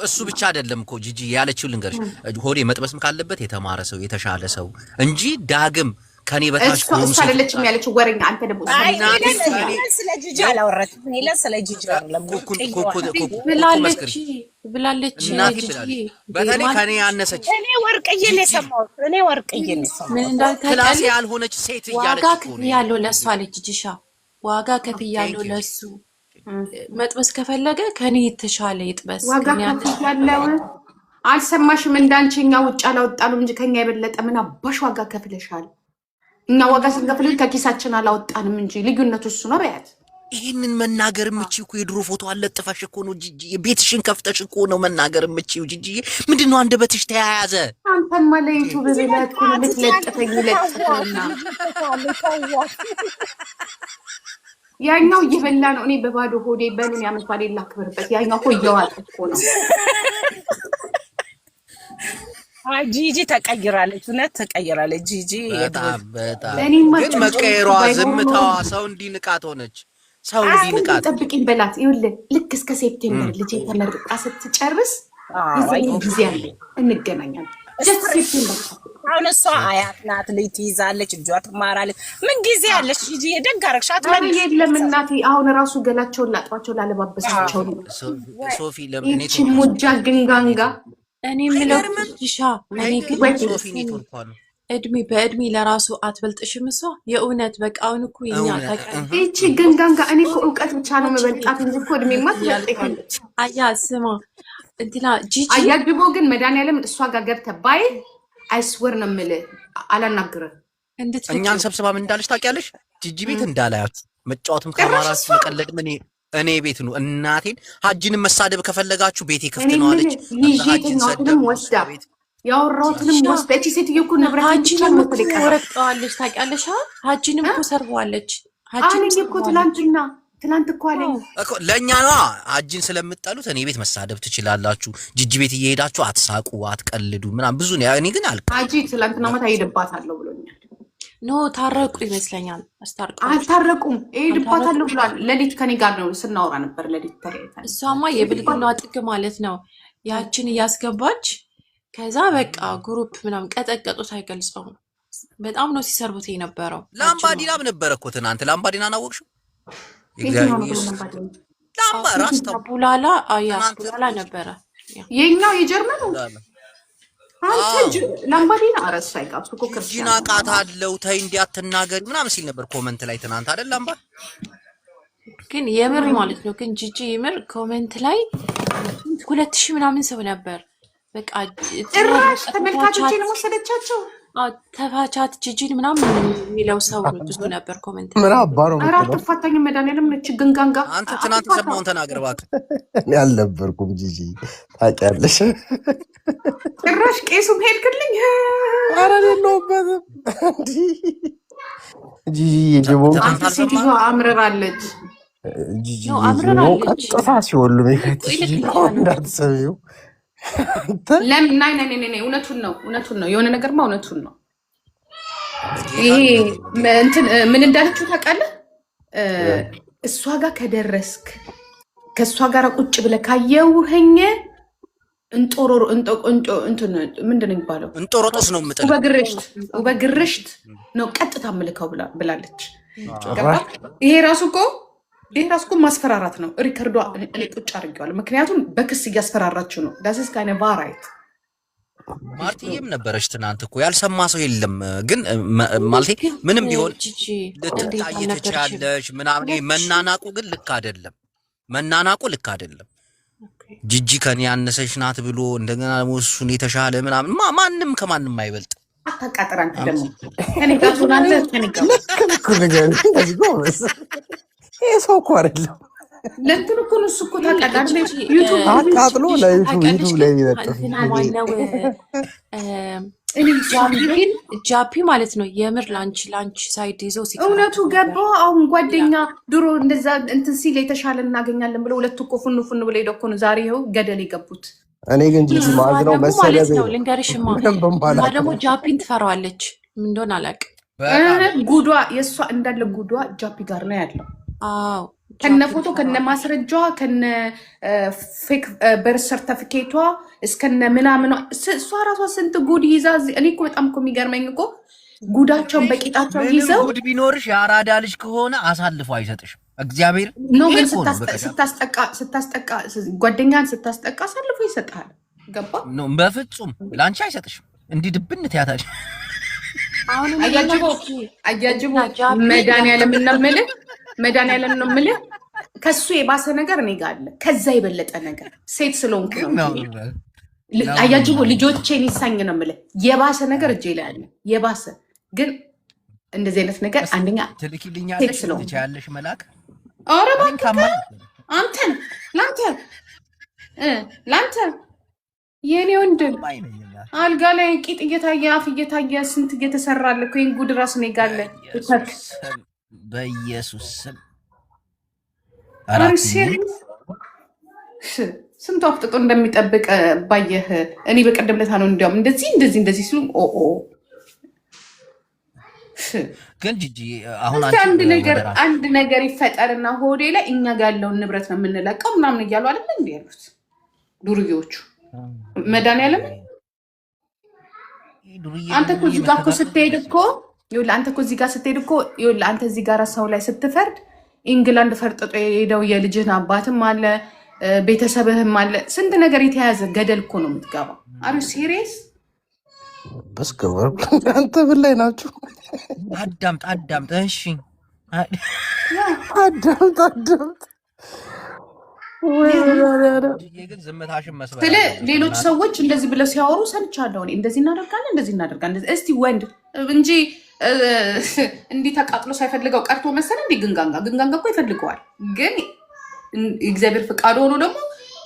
እሱ ብቻ አይደለም እኮ ጂጂ ያለችው ልንገርሽ። ሆዴ መጥበስም ካለበት የተማረ ሰው የተሻለ ሰው እንጂ ዳግም ከኔ በታች እሱ አይደለችም ያለችው ወሬኛ። አንተ ደግሞ ስለ ጂጂ አላወራችም። ሄለን ስለ ጂጂ አይደለም ብላለች። በተለይ ከኔ ያነሰች እኔ ወርቅዬን የሰማሁት ምን እንዳልታውቃለች ክላስ ያልሆነች ሴት እያለች ዋጋ ከፍያለሁ ለእሱ አለች። ጂጂሻ ዋጋ ከፍያለሁ ለእሱ መጥበስ ከፈለገ ከኔ የተሻለ ይጥበስ። ዋጋ ከፍያለሁ አልሰማሽም? እንዳንቺኛ ውጭ አላወጣንም እንጂ ከኛ የበለጠ ምን አባሽ ዋጋ ከፍለሻል? እኛ ዋጋ ስንከፍል ከኪሳችን አላወጣንም እንጂ ልዩነቱ እሱ ነው። በያት ይሄንን መናገር የምችው እኮ የድሮ ፎቶ አለጥፈሽ እኮ ነው ጂጂ። ቤትሽን ከፍተሽ እኮ ነው መናገር የምችው ጂጂ። ምንድነው አንደበትሽ ተያያዘ? አንተማ ለዩቲዩብ ብለህ እኮ ነው ልትለጥፈኝ ለጥፈውና ያኛው እየበላ ነው። እኔ በባዶ ሆዴ በምን ያመጣል ላክብርበት። ያኛው እኮ እየዋጠ እኮ ነው። ጂጂ ተቀይራለች፣ እውነት ተቀይራለች ጂጂ። በጣም ግን መቀየሯ ዝምታዋ ሰው እንዲንቃት ሆነች። ሰው እንዲንቃት ጠብቂኝ በላት። ይኸውልህ ልክ እስከ ሴፕቴምበር ልጄ ተመርቃ ስትጨርስ የዚህ ጊዜ አለ እንገናኛለን። ጀስት ሴፕቴምበር አሁን እሷ አያት ናት፣ ልጅ ትይዛለች፣ እጇ ትማራለች። ምን ጊዜ አለች ጂጂ? የደግ አደረግሻት። የለም እናቴ አሁን ራሱ ገላቸውን ላጥባቸው ላለባበሳቸው ነው። ሶፊ ለምን ይቺ ሙጃ ግንጋንጋ እኔ የምለው ጂሻ እኔ ግን በእድሜ ለራሱ አትበልጥሽም እሷ የእውነት በቃ አሁን እኮ የኛ ይቺ ግንጋንጋ እኔ እኮ እውቀት ብቻ ነው መበልጣት እንጂ እኮ እድሜማ ትበልጥ። አያ ስማ እንትና ጂጂ አያግቦ ግን መድኃኒዓለም እሷ ጋር ገብተህ ባይ አይስወር ነው የምልህ አላናግርም። እኛን ሰብስባ ምን እንዳለች ታውቂያለሽ? ጂጂ ቤት እንዳላያችሁ መጫወትም ከማራስ መቀለድ ምን እኔ ቤት ነው እናቴን። ሀጂንም መሳደብ ከፈለጋችሁ ቤቴ ክፍት ነው አለች። ሀጂንም ወስዳ ያወራሁትንም ወስዳ እቺ ሴትዮ እኮ ሀጂንም እኮ ወረቀዋለች ታውቂያለሽ? ሀጂንም እኮ ሰርዋለች። ሀጂንም እኮ ትላንትና ትናንት እኮ አለኝ እኮ ለኛ ነው አጅን ስለምጠሉት እኔ ቤት መሳደብ ትችላላችሁ፣ ጂጂ ቤት እየሄዳችሁ አትሳቁ አትቀልዱ ምናምን ብዙ ነው። እኔ ግን አጂ ትናንትና ማታ ሄድባታለሁ ብሎኛል። ኖ ታረቁ ይመስለኛል። አልታረቁም፣ ሄድባታለሁ ብሏል። ሌሊት ከኔ ጋር ነው ስናወራ ነበር። ሌሊት ተለያይተን እሷማ የብልግናዋ ጥግ ማለት ነው። ያችን እያስገባች ከዛ በቃ ግሩፕ ምናምን ቀጠቀጡት። አይገልጸውም። በጣም ነው ሲሰርቡት የነበረው። ላምባዲናም ነበረ እኮ ትናንት። ላምባዲናን አወቅሽው? ቡላላ ቡላላ ነበረ የኛው የጀርመኑ ላምባዲና አረሳ ይጋብሱ እኮ ክርስቲያን ቃታለው ተይ እንዲያትናገሪ ምናምን ሲል ነበር ኮመንት ላይ ትናንት አይደል? ላምባ ግን የምር ማለት ነው። ግን ጂጂ የምር ኮመንት ላይ 2000 ምናምን ሰው ነበር። በቃ ጭራሽ ተመልካቾችን ወሰደቻቸው። ተፋቻት ጂጂን ምናምን የሚለው ሰው ብዙ ነበር ኮሜንት። ምን አባሮ አራት ተፋታኝ መድኃኒዓለም ነች ግንጋንጋ። አንተ ትናንት ሰማውን ተናገር እባክህ። እኔ አልነበርኩም ጂጂ ታውቂያለሽ። ጭራሽ ቄሱም ሄድክልኝ። ኧረ የለሁበትም። ጂጂ የጅቦ ሴትዮ አምርራለች። ጂጂ ቀጥታ ሲወሉ ሚከትሽ እንዳትሰሚው ለምን ናይ እውነቱን ነው የሆነ ነገርማ እውነቱን ነው። ይሄ እንትን ምን እንዳለችው ታውቃለህ? እሷ ጋር ከደረስክ ከእሷ ጋር ቁጭ ብለህ ካየውኸኝ እንጦሮሮ እንትን ምንድን ነው የሚባለው? እንጦሮጦስ ነው የምጥለው። በግርሽት ነው ቀጥታ ምልከው ብላለች። ይሄ ራሱ እኮ ማስፈራራት ነው። ሪከርዷ እኔ ቁጭ አድርጌዋለሁ። ምክንያቱም በክስ እያስፈራራችሁ ነው። ዳስስ ካይነ ቫራይት ማርቲዬም ነበረች ትናንት እኮ ያልሰማ ሰው የለም። ግን ማለቴ ምንም ቢሆን ልትታይ ትችያለሽ ምናምን። መናናቁ ግን ልክ አይደለም። ጂጂ ከኔ ያነሰሽ ናት ብሎ እንደገና ደግሞ እሱን የተሻለ ምናምን ማንም ከማንም አይበልጥ። አታቃጥር አንተ ደግሞ ከኔ ጋር ሆናለህ። ከኔ ጋር ልክ ነገር ይሄ ሰው እኮ አይደለም። ለእንትን እኮ ነው እሱ እኮ ታውቃለህ። ዩቱብ አቃጥሎ ለዩቱብ ላይ ይለጥፍ ጃፒ ማለት ነው። የምር ላንቺ ሳይድ ይዞ እውነቱ ገባው። አሁን ጓደኛ ድሮ እንደዛ እንትን ሲል የተሻለ እናገኛለን ብለው ሁለቱ እኮ ፉን ብለው ሄደው እኮ ነው ዛሬ ይኸው ገደል የገቡት። እኔ ግን ጂጂ ማለት ነው መሰለኝ ነው ልንገርሽማ። ደግሞ ጃፒን ትፈራዋለች ምን እንደሆነ አላውቅም። ጉዷ የእሷ እንዳለ ጉዷ ጃፒ ጋር ነው ያለው። አዎ ከነ ፎቶ ከነ ማስረጃዋ ከነ ፌክ በር ሰርተፊኬቷ እስከነ ምናምኗ እሷ ራሷ ስንት ጉድ ይዛ። እኔ እኮ በጣም እኮ የሚገርመኝ እኮ ጉዳቸውን በቂጣቸው ይዘው። ጉድ ቢኖርሽ የአራዳ ልጅ ከሆነ አሳልፎ አይሰጥሽም። እግዚአብሔር ነው ግን ስታስጠቃ ጓደኛን ስታስጠቃ አሳልፎ ይሰጥሃል። ገባ ነው በፍጹም ለአንቺ አይሰጥሽም። እንዲህ ድብን ትያታለሽ። አያጅቦ መድኃኒዓለም ነው የምልህ። ከሱ የባሰ ነገር እኔ ጋር አለ። ከዛ የበለጠ ነገር ሴት ስለሆንክ ነው። አያጅቦ ልጆቼን ይሳኝ ነው የምልህ። የባሰ ነገር እጄ ላይ አለ። የባሰ ግን እንደዚህ አይነት ነገር አንደኛ ሴት ስለሆንክ ያለሽ መልአክ። ኧረ እባክህ ለአንተ የኔ ወንድም አልጋ ላይ ቂጥ እየታየ አፍ እየታየ ስንት እየተሰራለ እኮ ይሄን ጉድ ራስ ነው ይጋለ በኢየሱስ ስም ስንቱ አፍጥጦ እንደሚጠብቅ ባየህ። እኔ በቀደም ለታ ነው እንዲያውም እንደዚህ ሲሉ ግን ጂጂ አሁን አንድ ነገር ይፈጠርና ሆዴ ላይ እኛ ጋር ያለውን ንብረት ነው የምንለቀው ምናምን እያሉ አይደል እንዴ ያሉት ዱርዬዎቹ። መድኃኒዓለም አንተ እኮ እዚህ ጋር እኮ ስትሄድ እኮ አንተ እኮ እዚህ ጋር ስትሄድ እኮ አንተ እዚህ ጋር ሰው ላይ ስትፈርድ ኢንግላንድ ፈርጥጦ የሄደው የልጅህን አባትም አለ ቤተሰብህም አለ። ስንት ነገር የተያዘ ገደል እኮ ነው የምትገባው። አሩ ሲሪየስ በስከበር አንተ ምን ላይ ናችሁ? አዳምጥ እሺ አዳምጥ ስለ ሌሎች ሰዎች እንደዚህ ብለው ሲያወሩ ሰምቻለሁ። እኔ እንደዚህ እናደርጋለን እስቲ ወንድ እንጂ እንዲህ ተቃጥሎ ሳይፈልገው ቀርቶ መሰለ እንዲህ ግንጋንጋ እኮ ይፈልገዋል። ግን እግዚአብሔር ፍቃድ ሆኖ ደግሞ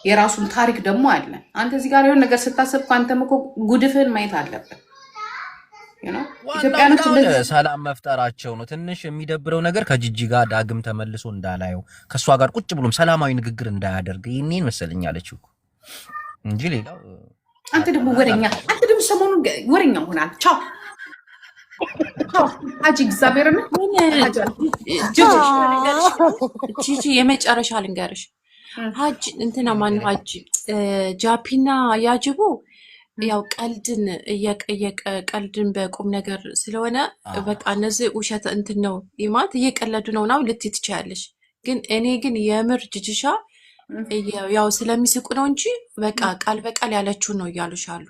የራሱን ታሪክ ደግሞ አለ። አንተ እዚህ ጋር የሆነ ነገር ስታስብ አንተም እኮ ጉድፍህን ማየት አለብን። ኢትዮጵያኖች ሰላም መፍጠራቸው ነው። ትንሽ የሚደብረው ነገር ከጂጂ ጋር ዳግም ተመልሶ እንዳላየው ከሷ ጋር ቁጭ ብሎም ሰላማዊ ንግግር እንዳያደርግ ይሄን መሰለኝ አለችው እንጂ ሌላው አንተ ደግሞ ወሬኛ፣ አንተ ደግሞ ሰሞኑን ወሬኛ ሆናል። ቻው ሀጂ እግዚአብሔር ነው። ጂጂ የመጨረሻ ልንገርሽ፣ ሀጂ እንትና ማን ሀጂ ጃፒና ያጅቡ ያው ቀልድን በቁም ነገር ስለሆነ በቃ እነዚህ ውሸት እንትን ነው ይማት እየቀለዱ ነው ነው ልትይ ትችያለሽ። ግን እኔ ግን የምር ጅጅሻ ያው ስለሚስቁ ነው እንጂ በቃ ቃል በቃል ያለችውን ነው እያሉሻሉ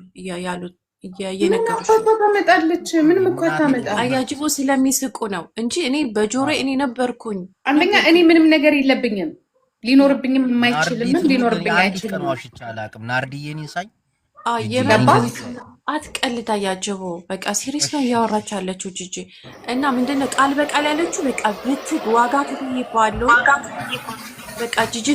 ያሉት እየነገሩሽ ታመጣለች። ምንም እኮ ታመጣ አያጅቦ ስለሚስቁ ነው እንጂ እኔ በጆሮ እኔ ነበርኩኝ። አንደኛ እኔ ምንም ነገር የለብኝም፣ ሊኖርብኝም የማይችልም ሊኖርብኝ አይችልም። ናርዲዬን ይሳይ አትቀልድ አያጅቦ በቃ ሲሪስ ነው እያወራች ያለችው ጂጂ እና ምንድነው ቃል በቃል ያለችው በቃ ብትግ ዋጋ ክፍል ባለው በቃ ጂጂ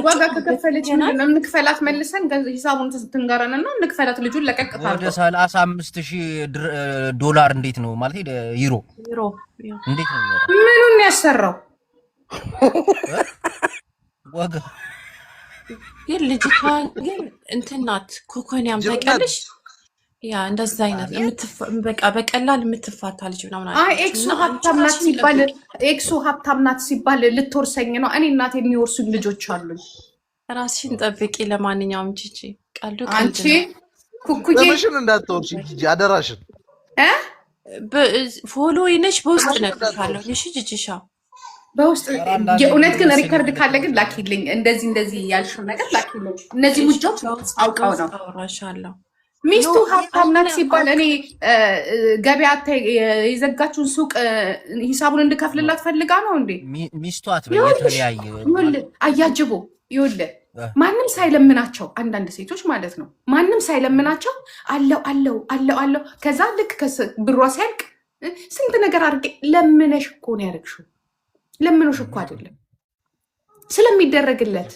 ዋጋ ከከፈለች ምንድነው እንክፈላት፣ መልሰን ሂሳቡን ትንገረንና እንክፈላት። ልጁን ለቀቅታ ወደ 35,000 ዶላር እንዴት ነው ማለት ዩሮ እንዴት ነው ምኑን ያሰራው ዋጋ ግን ልጅቷ ግን እንትን ናት። ኮኮኒያም ታውቂያለሽ? ያ እንደዛ አይነት በቃ በቀላል የምትፋታ ልጅ ምናምን አለ። ኤክሱ ሀብታም ናት ሲባል ልትወርሰኝ ነው። እኔ እናቴ የሚወርሱኝ ልጆች አሉ። ራስሽን ጠብቂ። ለማንኛውም ጂጂ ቀልዱ አንቺ ኩኩዬሽን እንዳትወርሺ ጂጂ አደራሽን። ፎሎ ይነሽ በውስጥ ነግርሻለሁ። እሺ ጂጂሻ በውስጥ የእውነት ግን ሪከርድ ካለ ግን ላኪልኝ። እንደዚህ ያልሽው ነገር ላኪልኝ። እነዚህ ውጆች አውቀው ነው አወራሻለሁ። ሚስቱ ሀብታም ናት ሲባል እኔ ገበያ የዘጋችውን ሱቅ ሂሳቡን እንድከፍልላት ፈልጋ ነው እንዴ? ሚስቱ አትበየተለያየ አያጅቦ ይኸውልህ፣ ማንም ሳይለምናቸው አንዳንድ ሴቶች ማለት ነው ማንም ሳይለምናቸው አለው ከዛ ልክ ብሯ ሲያልቅ ስንት ነገር አድርጌ ለምነሽ እኮ ነው ያደረግሽው። ለምኖሽ እኮ አይደለም ስለሚደረግለት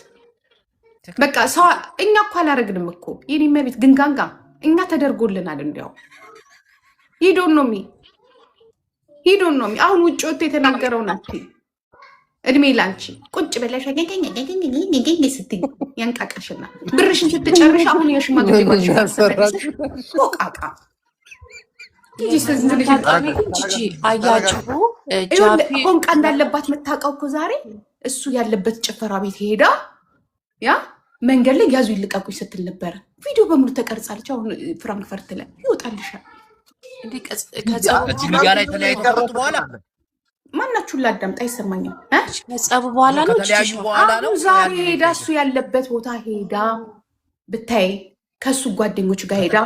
በቃ ሰው እኛ እኮ አላረግንም እኮ የኔ መቤት ግንጋንጋ እኛ ተደርጎልናል። እንዲያው ሂዶን ነው አሁን ውጭ ወጥቶ የተናገረው ናት። እድሜ ላንቺ ቁጭ ብለሽ ስትይ ያንቃቃሽና ብርሽን ስትጨርሽ አሁን የሽማግሌ ቃቃ ቋንቋ እንዳለባት መታወቀው እኮ ዛሬ እሱ ያለበት ጭፈራ ቤት ሄዳ ያ መንገድ ላይ ያዙ ይልቀቁኝ ስትል ነበረ። ቪዲዮ በሙሉ ተቀርጻለች። አሁን ፍራንክፈርት ላይ ይወጣልሻል። ማናችሁን ላዳምጥ አይሰማኝም። ከጸቡ በኋላ ነው ዛሬ ሄዳ እሱ ያለበት ቦታ ሄዳ ብታይ ከእሱ ጓደኞች ጋር ሄዳ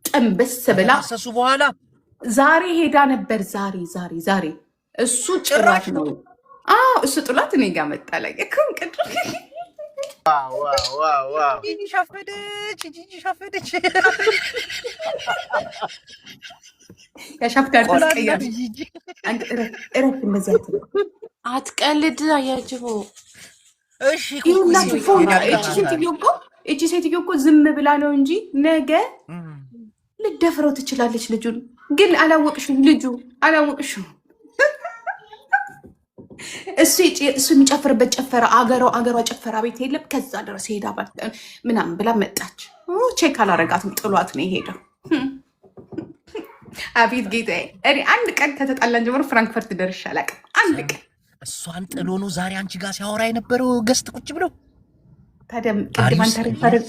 ጥንብስ ብላ በኋላ ዛሬ ሄዳ ነበር። ዛሬ እሱ ጭራት ነው። እሱ ጥላት እኔ ጋር መጣ ላይ ሻፈደች አትቀልድ አያጅቦ። እቺ ሴትዮ እኮ ዝም ብላ ነው እንጂ ነገ ልደፍረው ትችላለች። ልጁን ግን አላወቅሽም። ልጁ አላወቅሽም። እሱ የሚጨፍርበት ጨፈረ። አገሯ ጨፈራ ቤት የለም። ከዛ ድረስ ሄዳ ምናምን ብላ መጣች። ቼክ አላረጋትም። ጥሏት ነው የሄደው። አቤት ጌታዬ። እኔ አንድ ቀን ከተጣላን ጀምሮ ፍራንክፈርት ደርሼ አላውቅም። አንድ ቀን እሷን ጥሎ ነው ዛሬ አንቺ ጋር ሲያወራ የነበረው ገስት ቁጭ ብለው። ታዲያ ቅድም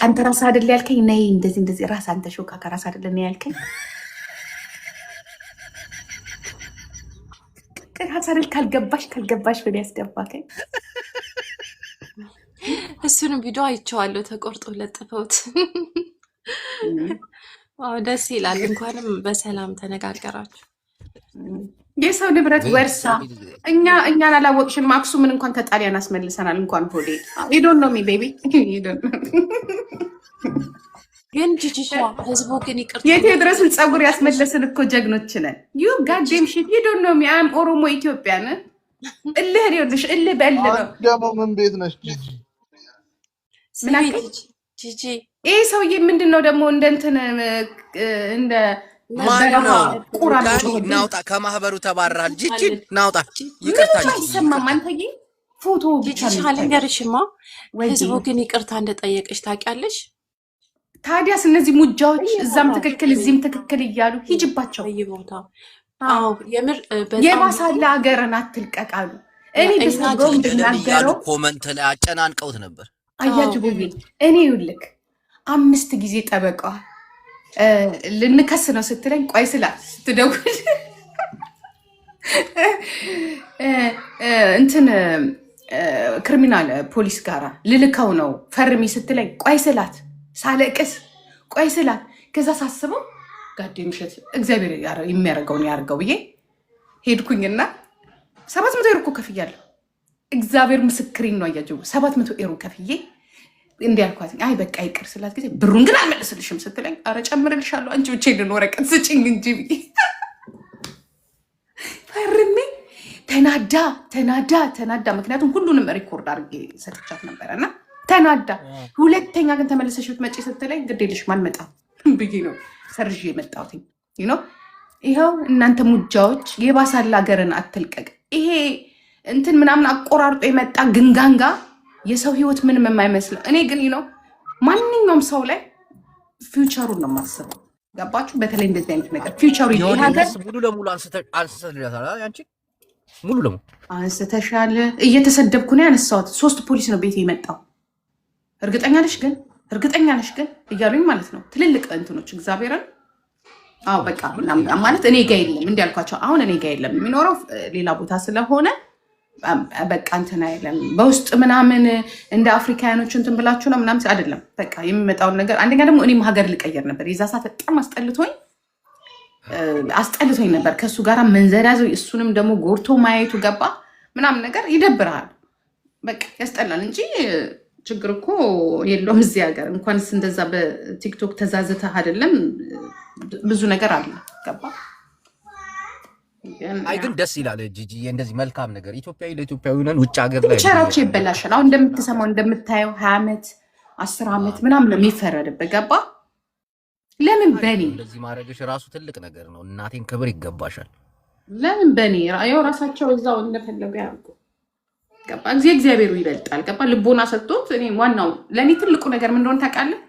አንተ ራስህ አይደል ያልከኝ? ነይ እንደዚህ ራስህ አንተ ሾካካ ራስህ አይደል ነው ያልከኝ? ራስህ አይደል ካልገባሽ ብለህ ያስገባከኝ። እሱንም ቪዲዮ አይቼዋለሁ። ተቆርጦ ለጥፈውት ደስ ይላል። እንኳንም በሰላም ተነጋገራችሁ። የሰው ንብረት ወርሳ እኛን አላወቅሽንም። አክሱምን እንኳን ከጣሊያን አስመልሰናል። እንኳን ሆዴ ሂዶን ነው ቤቢ ግን ጂጂሻ ህዝቡ ግን ይቅርታ የቴዎድሮስን ፀጉር ያስመለስን እኮ ጀግኖች ነን። ዩ ጋዴም ሺት ሂዶን ነው አም ኦሮሞ ኢትዮጵያን እልህ ይኸውልሽ፣ እልህ በእልህ ነው። ደግሞ ምን ቤት ነሽ ጂጂ? ጂጂ ይህ ሰውዬ ምንድን ነው ደግሞ እንደ ማነው ቁራ ዳኒ ናውጣ ከማህበሩ ተባረሃል ጂጂ ናውጣ ይቅርታ አይሰማም አንተዬ ፎቶ ብቻ ጂጂ ልንገርሽማ ህዝቡ ግን ይቅርታ እንደጠየቀሽ ታውቂያለሽ ታዲያስ እነዚህ ሙጃዎች እዛም ትክክል እዚህም ትክክል እያሉ ሂጅባቸው በየቦታው አዎ የምር የባሳለ ሀገርን አትልቀቃሉ እኔ በስናገው እንደናገረው ኮመንት ላይ አጨናንቀውት ነበር አያጅቡኝ እኔ ይልክ 5 ጊዜ ጠበቃ ልንከስ ነው ስትለኝ ቆይ ስላት ስትደውል እንትን ክሪሚናል ፖሊስ ጋራ ልልከው ነው ፈርሚ ስትለኝ ቆይ ስላት ሳለቅስ ቆይ ስላት ከዛ ሳስበው ጋዴ ምሽት እግዚአብሔር የሚያደርገውን ያርገው ብዬ ሄድኩኝና 700 ዩሮ ከፍያለሁ እግዚአብሔር ምስክሬን ነው አያጅቡ 700 ዩሮ ከፍዬ እንዲያልኳት አይ በቃ ይቅር ስላት ጊዜ ብሩን ግን አልመልስልሽም ስትለኝ አረ ጨምርልሻለሁ አንቺ ብቻ ወረቀት ስጭኝ እንጂ ብዬ ፈርሜ ተናዳ ምክንያቱም ሁሉንም ሪኮርድ አድርጌ ሰጥቻት ነበረና ተናዳ ሁለተኛ ግን ተመልሰሽ ብትመጪ ስትለኝ ግዴለሽም አልመጣም ብዬ ነው ሰርዤ የመጣሁት ይኸው እናንተ ሙጃዎች የባሳላ ሀገርን አትልቀቅ ይሄ እንትን ምናምን አቆራርጦ የመጣ ግንጋንጋ የሰው ህይወት ምንም የማይመስለው እኔ ግን ማንኛውም ሰው ላይ ፊውቸሩን ነው የማስበው ገባችሁ በተለይ እንደዚህ አይነት ነገር ፊውቸሩ ይሄ ሙሉ ለሙሉ አንስተሻል አንቺ ሙሉ ለሙሉ አንስተሻል እየተሰደብኩ ነው ያነሳሁት 3 ፖሊስ ነው ቤት የመጣው እርግጠኛ ነሽ ግን እያሉኝ ማለት ነው ትልልቅ እንትኖች እግዚአብሔርን አዎ በቃ ማለት እኔ ጋር የለም እንዲያልኳቸው አሁን እኔ ጋር የለም የሚኖረው ሌላ ቦታ ስለሆነ በቃ እንትን አይደለም በውስጥ ምናምን እንደ አፍሪካኖች እንትን ብላችሁ ነው ምናምን አይደለም በቃ የሚመጣውን ነገር አንደኛ ደግሞ እኔም ሀገር ልቀየር ነበር የዛ ሰዓት በጣም አስጠልቶኝ ነበር ከሱ ጋር መንዘራዘው እሱንም ደግሞ ጎርቶ ማየቱ ገባ ምናምን ነገር ይደብራል በቃ ያስጠላል እንጂ ችግር እኮ የለውም እዚህ ሀገር እንኳንስ እንደዛ በቲክቶክ ተዛዝተህ አይደለም ብዙ ነገር አለ ገባ አይ ግን ደስ ይላል ጂጂ እንደዚህ መልካም ነገር ኢትዮጵያዊ ለኢትዮጵያዊ ነን ውጭ ሀገር ላይ ቸራቸው ይበላሻል አሁን እንደምትሰማው እንደምታየው 20 ዓመት 10 ዓመት ምናምን ነው የሚፈረድበት ገባ ለምን በኔ እንደዚህ ማድረግሽ ራሱ ትልቅ ነገር ነው እናቴን ክብር ይገባሻል ለምን በኔ ያው ራሳቸው እዛው እንደፈለጉ ያርጉ ገባ እግዚአብሔሩ ይበልጣል ገባ ልቦና ሰጥቶት እኔ ዋናው ለኔ ትልቁ ነገር ምን እንደሆነ ታውቃለህ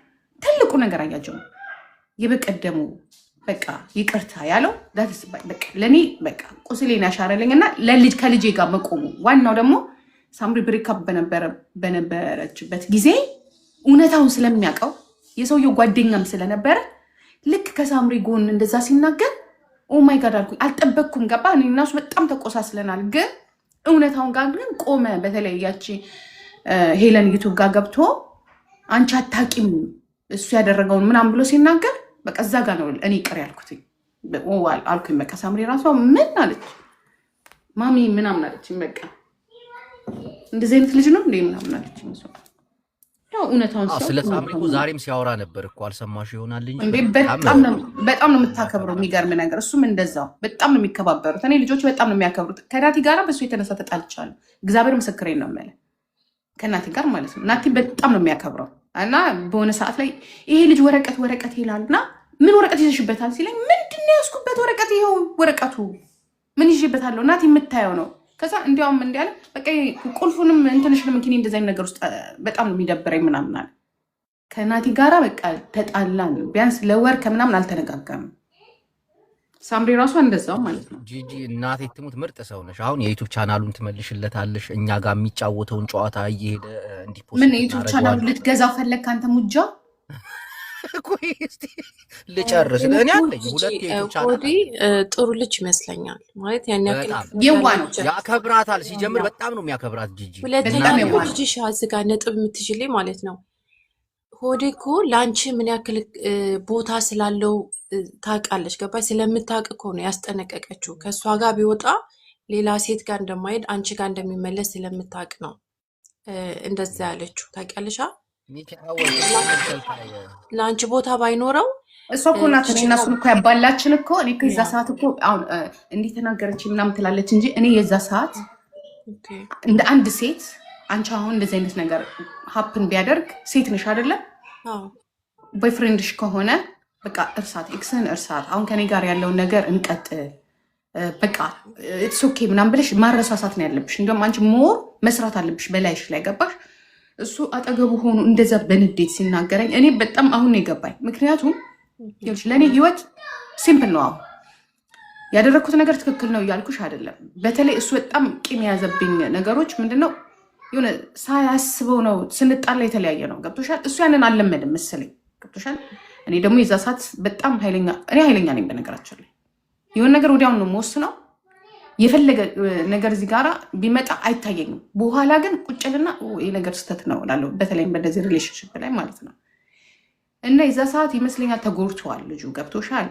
ትልቁ ነገር አያጀው የበቀደሙ በቃ ይቅርታ ያለው ዳትስ በቃ ለኔ በቃ ቁስሌን ያሻረልኝና ለልጅ ከልጄ ጋር መቆሙ ዋናው ደግሞ ሳምሪ ብሬክአፕ በነበረችበት ጊዜ እውነታውን ስለሚያውቀው የሰውየው ጓደኛም ስለነበረ ልክ ከሳምሪ ጎን እንደዛ ሲናገር ኦ ማይ ጋድ አልኩኝ አልጠበቅኩም ገባ እኔ እና እሱ በጣም ተቆሳስለናል ግን እውነታውን ጋር ግን ቆመ በተለይ ያቺ ሄለን ዩቲዩብ ጋር ገብቶ አንቺ አታቂም እሱ ያደረገውን ምናምን ብሎ ሲናገር በቃ እዛ ጋር ነው እኔ ቅር ያልኩት አልኩኝ በቃ ሳምሪ ራሷ ምን አለች ማሚ ምናምን አለች በቃ እንደዚህ አይነት ልጅ ነው እንዴ ምናምን አለች ያው እውነታውን ስለ ሳምሪ እኮ ዛሬም ሲያወራ ነበር እኮ አልሰማሽ ይሆናል እንጂ በጣም ነው የምታከብረው የሚገርም ነገር እሱም እንደዛው በጣም ነው የሚከባበሩት እኔ ልጆች በጣም ነው የሚያከብሩት ከናቲ ጋር በሱ የተነሳ ተጣልቻለሁ እግዚአብሔር ምስክሬን ነው የምልህ ከናቲ ጋር ማለት ነው ናቲ በጣም ነው የሚያከብረው እና በሆነ ሰዓት ላይ ይሄ ልጅ ወረቀት ይላልና ምን ወረቀት ይዘሽበታል ሲለኝ ምንድነው ያስኩበት ወረቀት ይሄው ወረቀቱ ምን ይዤበታለሁ ናቲ የምታየው ነው ከዛ እንዲያውም እንዲያለ በቃ ቁልፉንም እንትንሽንም እንኪኒ እንደዚህ ነገር ውስጥ በጣም ነው የሚደብረኝ ምናምን አለ ከናቲ ጋራ በቃ ተጣላን ቢያንስ ለወር ከምናምን አልተነጋገርንም ሳምሪ ራሷ እንደዛው ማለት ነው ጂጂ እናቴ ትሙት ምርጥ ሰው ነሽ አሁን የዩቲዩብ ቻናሉን ትመልሽለታለሽ እኛ ጋር የሚጫወተውን ጨዋታ እየሄደ እንዲፖስት ምን የዩቲዩብ ቻናሉን ልትገዛው ፈለግ ካንተ ሙጃ ቆይ እስቲ ልጨርስ እኔ አለኝ ሁለት የዩቲዩብ ቻናል ጥሩ ልጅ ይመስለኛል ማለት ያን ያክል የዋ ነው ያከብራታል ሲጀምር በጣም ነው የሚያከብራት ጂጂ ሁለተኛ ልጅሽ አዝጋ ነጥብ የምትችልኝ ማለት ነው ሆዴ እኮ ለአንቺ ምን ያክል ቦታ ስላለው ታውቃለች ገባች ስለምታውቅ እኮ ነው ያስጠነቀቀችው ከእሷ ጋር ቢወጣ ሌላ ሴት ጋር እንደማይሄድ አንቺ ጋር እንደሚመለስ ስለምታውቅ ነው እንደዛ ያለችው ታውቂያለሽ ለአንቺ ቦታ ባይኖረው እሷ እኮ ናት እኔ እና እሱን እኮ ያባላችን እኮ እኔ እኮ የዛ ሰዓት እኮ አሁን እንዲህ ተናገረች ምናምን ትላለች እንጂ እኔ የዛ ሰዓት እንደ አንድ ሴት አንቺ አሁን እንደዚህ አይነት ነገር ሀፕን ቢያደርግ ሴት ነሽ አይደለም ቦይፍሬንድሽ ከሆነ በቃ እርሳት፣ ኤክስን እርሳት። አሁን ከኔ ጋር ያለውን ነገር እንቀጥል በቃ ኢትስ ኦኬ ምናምን ብለሽ ማረሳሳት ነው ያለብሽ። እንደውም አንቺ ሞር መስራት አለብሽ በላይሽ ላይ ገባሽ። እሱ አጠገቡ ሆኖ እንደዛ በንዴት ሲናገረኝ እኔ በጣም አሁን ነው የገባኝ። ምክንያቱም ለእኔ ህይወት ሲምፕል ነው። አሁን ያደረግኩት ነገር ትክክል ነው እያልኩሽ አይደለም። በተለይ እሱ በጣም ቂም የያዘብኝ ነገሮች ምንድነው የሆነ ሳያስበው ነው ስንጣላ የተለያየ ነው ገብቶሻል። እሱ ያንን አልለመድም መሰለኝ ገብቶሻል። እኔ ደግሞ የዛ ሰዓት በጣም ኃይለኛ ነኝ በነገራችን ላይ የሆነ ነገር ወዲያውን ነው የምወስነው። የፈለገ ነገር እዚህ ጋራ ቢመጣ አይታየኝም። በኋላ ግን ቁጭልና ይህ ነገር ስህተት ነው እላለሁ። በተለይም በእንደዚህ ሪሌሽንሽፕ ላይ ማለት ነው። እና የዛ ሰዓት ይመስለኛል ተጎድተዋል ልጁ ገብቶሻል።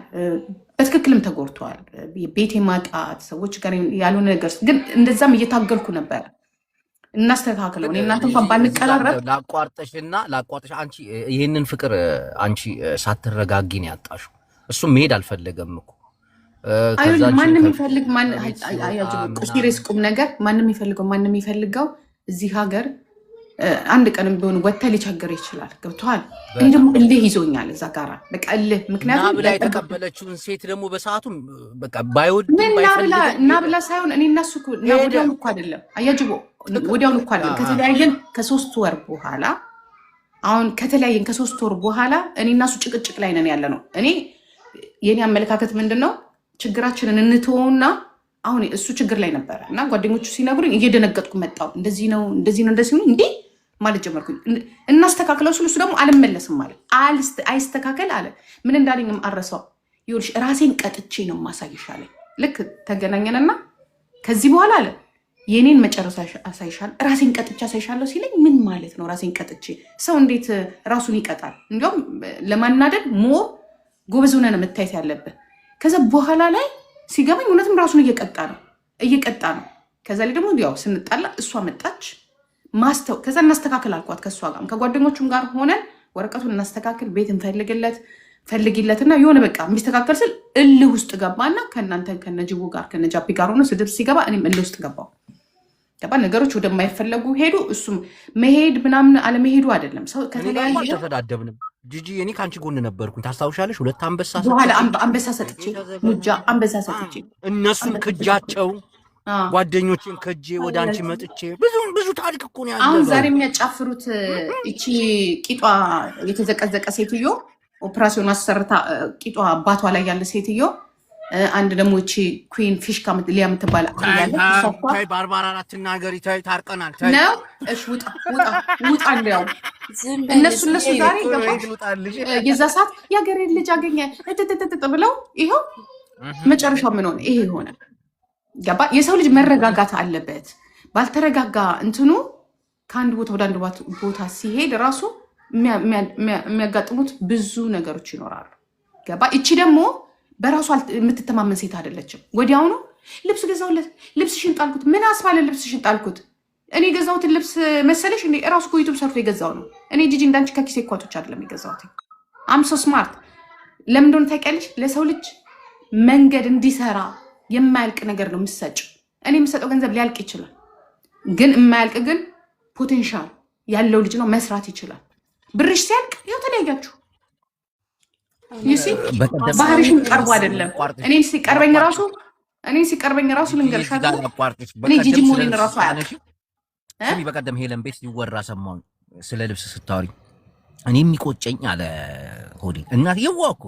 በትክክልም ተጎድተዋል። ቤት የማጣት ሰዎች ጋር ያልሆነ ነገር ግን እንደዛም እየታገልኩ ነበር እናስተካክለው። እኔ እናንተ እንኳን ባንቀራረብ ላቋርጠሽ አንቺ ይህንን ፍቅር አንቺ ሳትረጋጊ ነው ያጣሽው። እሱም መሄድ አልፈለገም እኮ ማንም ይፈልግ ሲሪየስ ቁም ነገር ማንም ይፈልገው እዚህ ሀገር አንድ ቀንም ቢሆን ወጥተህ ሊቸግር ይችላል ገብቶሃል። እኔ ደግሞ እልህ ይዞኛል እዛ ጋራ በቃ እልህ። ምክንያቱም ናብላ የተቀበለችውን ሴት ደግሞ በሰዓቱ በቃ ባይወድ ናብላ ሳይሆን እኔ እና እሱ ወዲያውኑ እኮ አይደለም አያጅቦ ወዲያውኑ እኮ አይደለም ከተለያየን ከ3 ወር በኋላ አሁን ከተለያየን ከ3 ወር በኋላ እኔ እና እሱ ጭቅጭቅ ላይ ነን ያለ ነው። እኔ የኔ አመለካከት ምንድነው ችግራችንን እንትወውና አሁን እሱ ችግር ላይ ነበረ እና ጓደኞቹ ሲነግሩኝ እየደነገጥኩ መጣሁ። እንደዚህ ነው እንዴ ማለት ጀመርኩኝ። እናስተካክለው ስሉ እሱ ደግሞ አልመለስም ማለት አይስተካከል አለ። ምን እንዳለኝም አረሳው። ይኸውልሽ ራሴን ቀጥቼ ነው ማሳይሽ አለኝ። ልክ ተገናኘንና ከዚህ በኋላ አለ የኔን መጨረሻ አሳይሻል፣ ራሴን ቀጥቼ አሳይሻለሁ ሲለኝ ምን ማለት ነው ራሴን ቀጥቼ? ሰው እንዴት ራሱን ይቀጣል? እንዲያውም ለማናደድ ሞር ጎበዝ ሆነህ ነው መታየት ያለብህ። ከዛ በኋላ ላይ ሲገባኝ እውነትም ራሱን እየቀጣ ነው። ከዛ ላይ ደግሞ ያው ስንጣላ እሷ መጣች ከዛ እናስተካክል አልኳት። ከእሷ ጋር ከጓደኞቹም ጋር ሆነን ወረቀቱን እናስተካክል፣ ቤት ፈልጊለትና የሆነ በቃ የሚስተካከል ስል እልህ ውስጥ ገባና ከእናንተ ከነጅቡ ጋር ከነጃፒ ጋር ሆነ ስድብ ሲገባ እኔም እልህ ውስጥ ገባው። ገባ ነገሮች ወደማይፈለጉ ሄዱ። እሱም መሄድ ምናምን አለመሄዱ አይደለም ሰው ከተለያየ ተፈዳደብንም ጂጂ እኔ ካንቺ ጎን ነበርኩኝ ታስታውሻለሽ። 2 አንበሳ በኋላ አንበሳ ሰጥቼ ሙጃ አንበሳ ሰጥቼ እነሱን ክጃቸው ጓደኞችን ከጄ ወደ አንቺ መጥቼ ብዙ ታሪክ እኮ ነው ያለው። አሁን ዛሬ የሚያጫፍሩት እቺ ቂጧ የተዘቀዘቀ ሴትዮ ኦፕራሲዮን አሰርታ ቂጧ አባቷ ላይ ያለ ሴትዮ አንድ ደግሞ እቺ ኩዊን ፊሽካ ሊያ የምትባል ታይ ባርባራ አትናገሪ ታይ ታርቀናል ታይ ነው። እሺ ውጣ እንደው እነሱ ዛሬ የዛ ሰዓት የሀገሬ ልጅ አገኘ ብለው ይኸው መጨረሻው ምን ሆነ? ይሄ ሆነ። ገባ የሰው ልጅ መረጋጋት አለበት። ባልተረጋጋ እንትኑ ከአንድ ቦታ ወደ አንድ ቦታ ሲሄድ ራሱ የሚያጋጥሙት ብዙ ነገሮች ይኖራሉ። ገባ እቺ ደግሞ በራሷ የምትተማመን ሴት አይደለችም። ወዲያውኑ ልብስ ገዛውለት፣ ልብስሽን ጣልኩት። ምን አስባለ ልብስሽን ጣልኩት? እኔ የገዛሁትን ልብስ መሰለሽ እንዴ? እራሱ እኮ ዩቱብ ሰርቶ የገዛው ነው። እኔ ጂጂ እንዳንቺ ከኪሴ ኳቶች አይደለም የገዛሁት። አምሶ ስማርት። ለምን እንደሆነ ታውቂያለሽ? ለሰው ልጅ መንገድ እንዲሰራ የማያልቅ ነገር ነው የምሰጭ። እኔ የምሰጠው ገንዘብ ሊያልቅ ይችላል፣ ግን የማያልቅ ግን ፖቴንሻል ያለው ልጅ ነው፣ መስራት ይችላል። ብርሽ ሲያልቅ ያው ተለያያችሁ። ባህሪሽን ቀርቦ አይደለም። እኔን ሲቀርበኝ ራሱ ልንገርሽ እኔ ጂጂ ሞኔን ራሱ አያውቅም። በቀደም ሄለን ቤት ሊወራ ሰማሁኝ ስለ ልብስ ስታወሪ። እኔ የሚቆጨኝ አለ ሆዴ እናት የዋኩ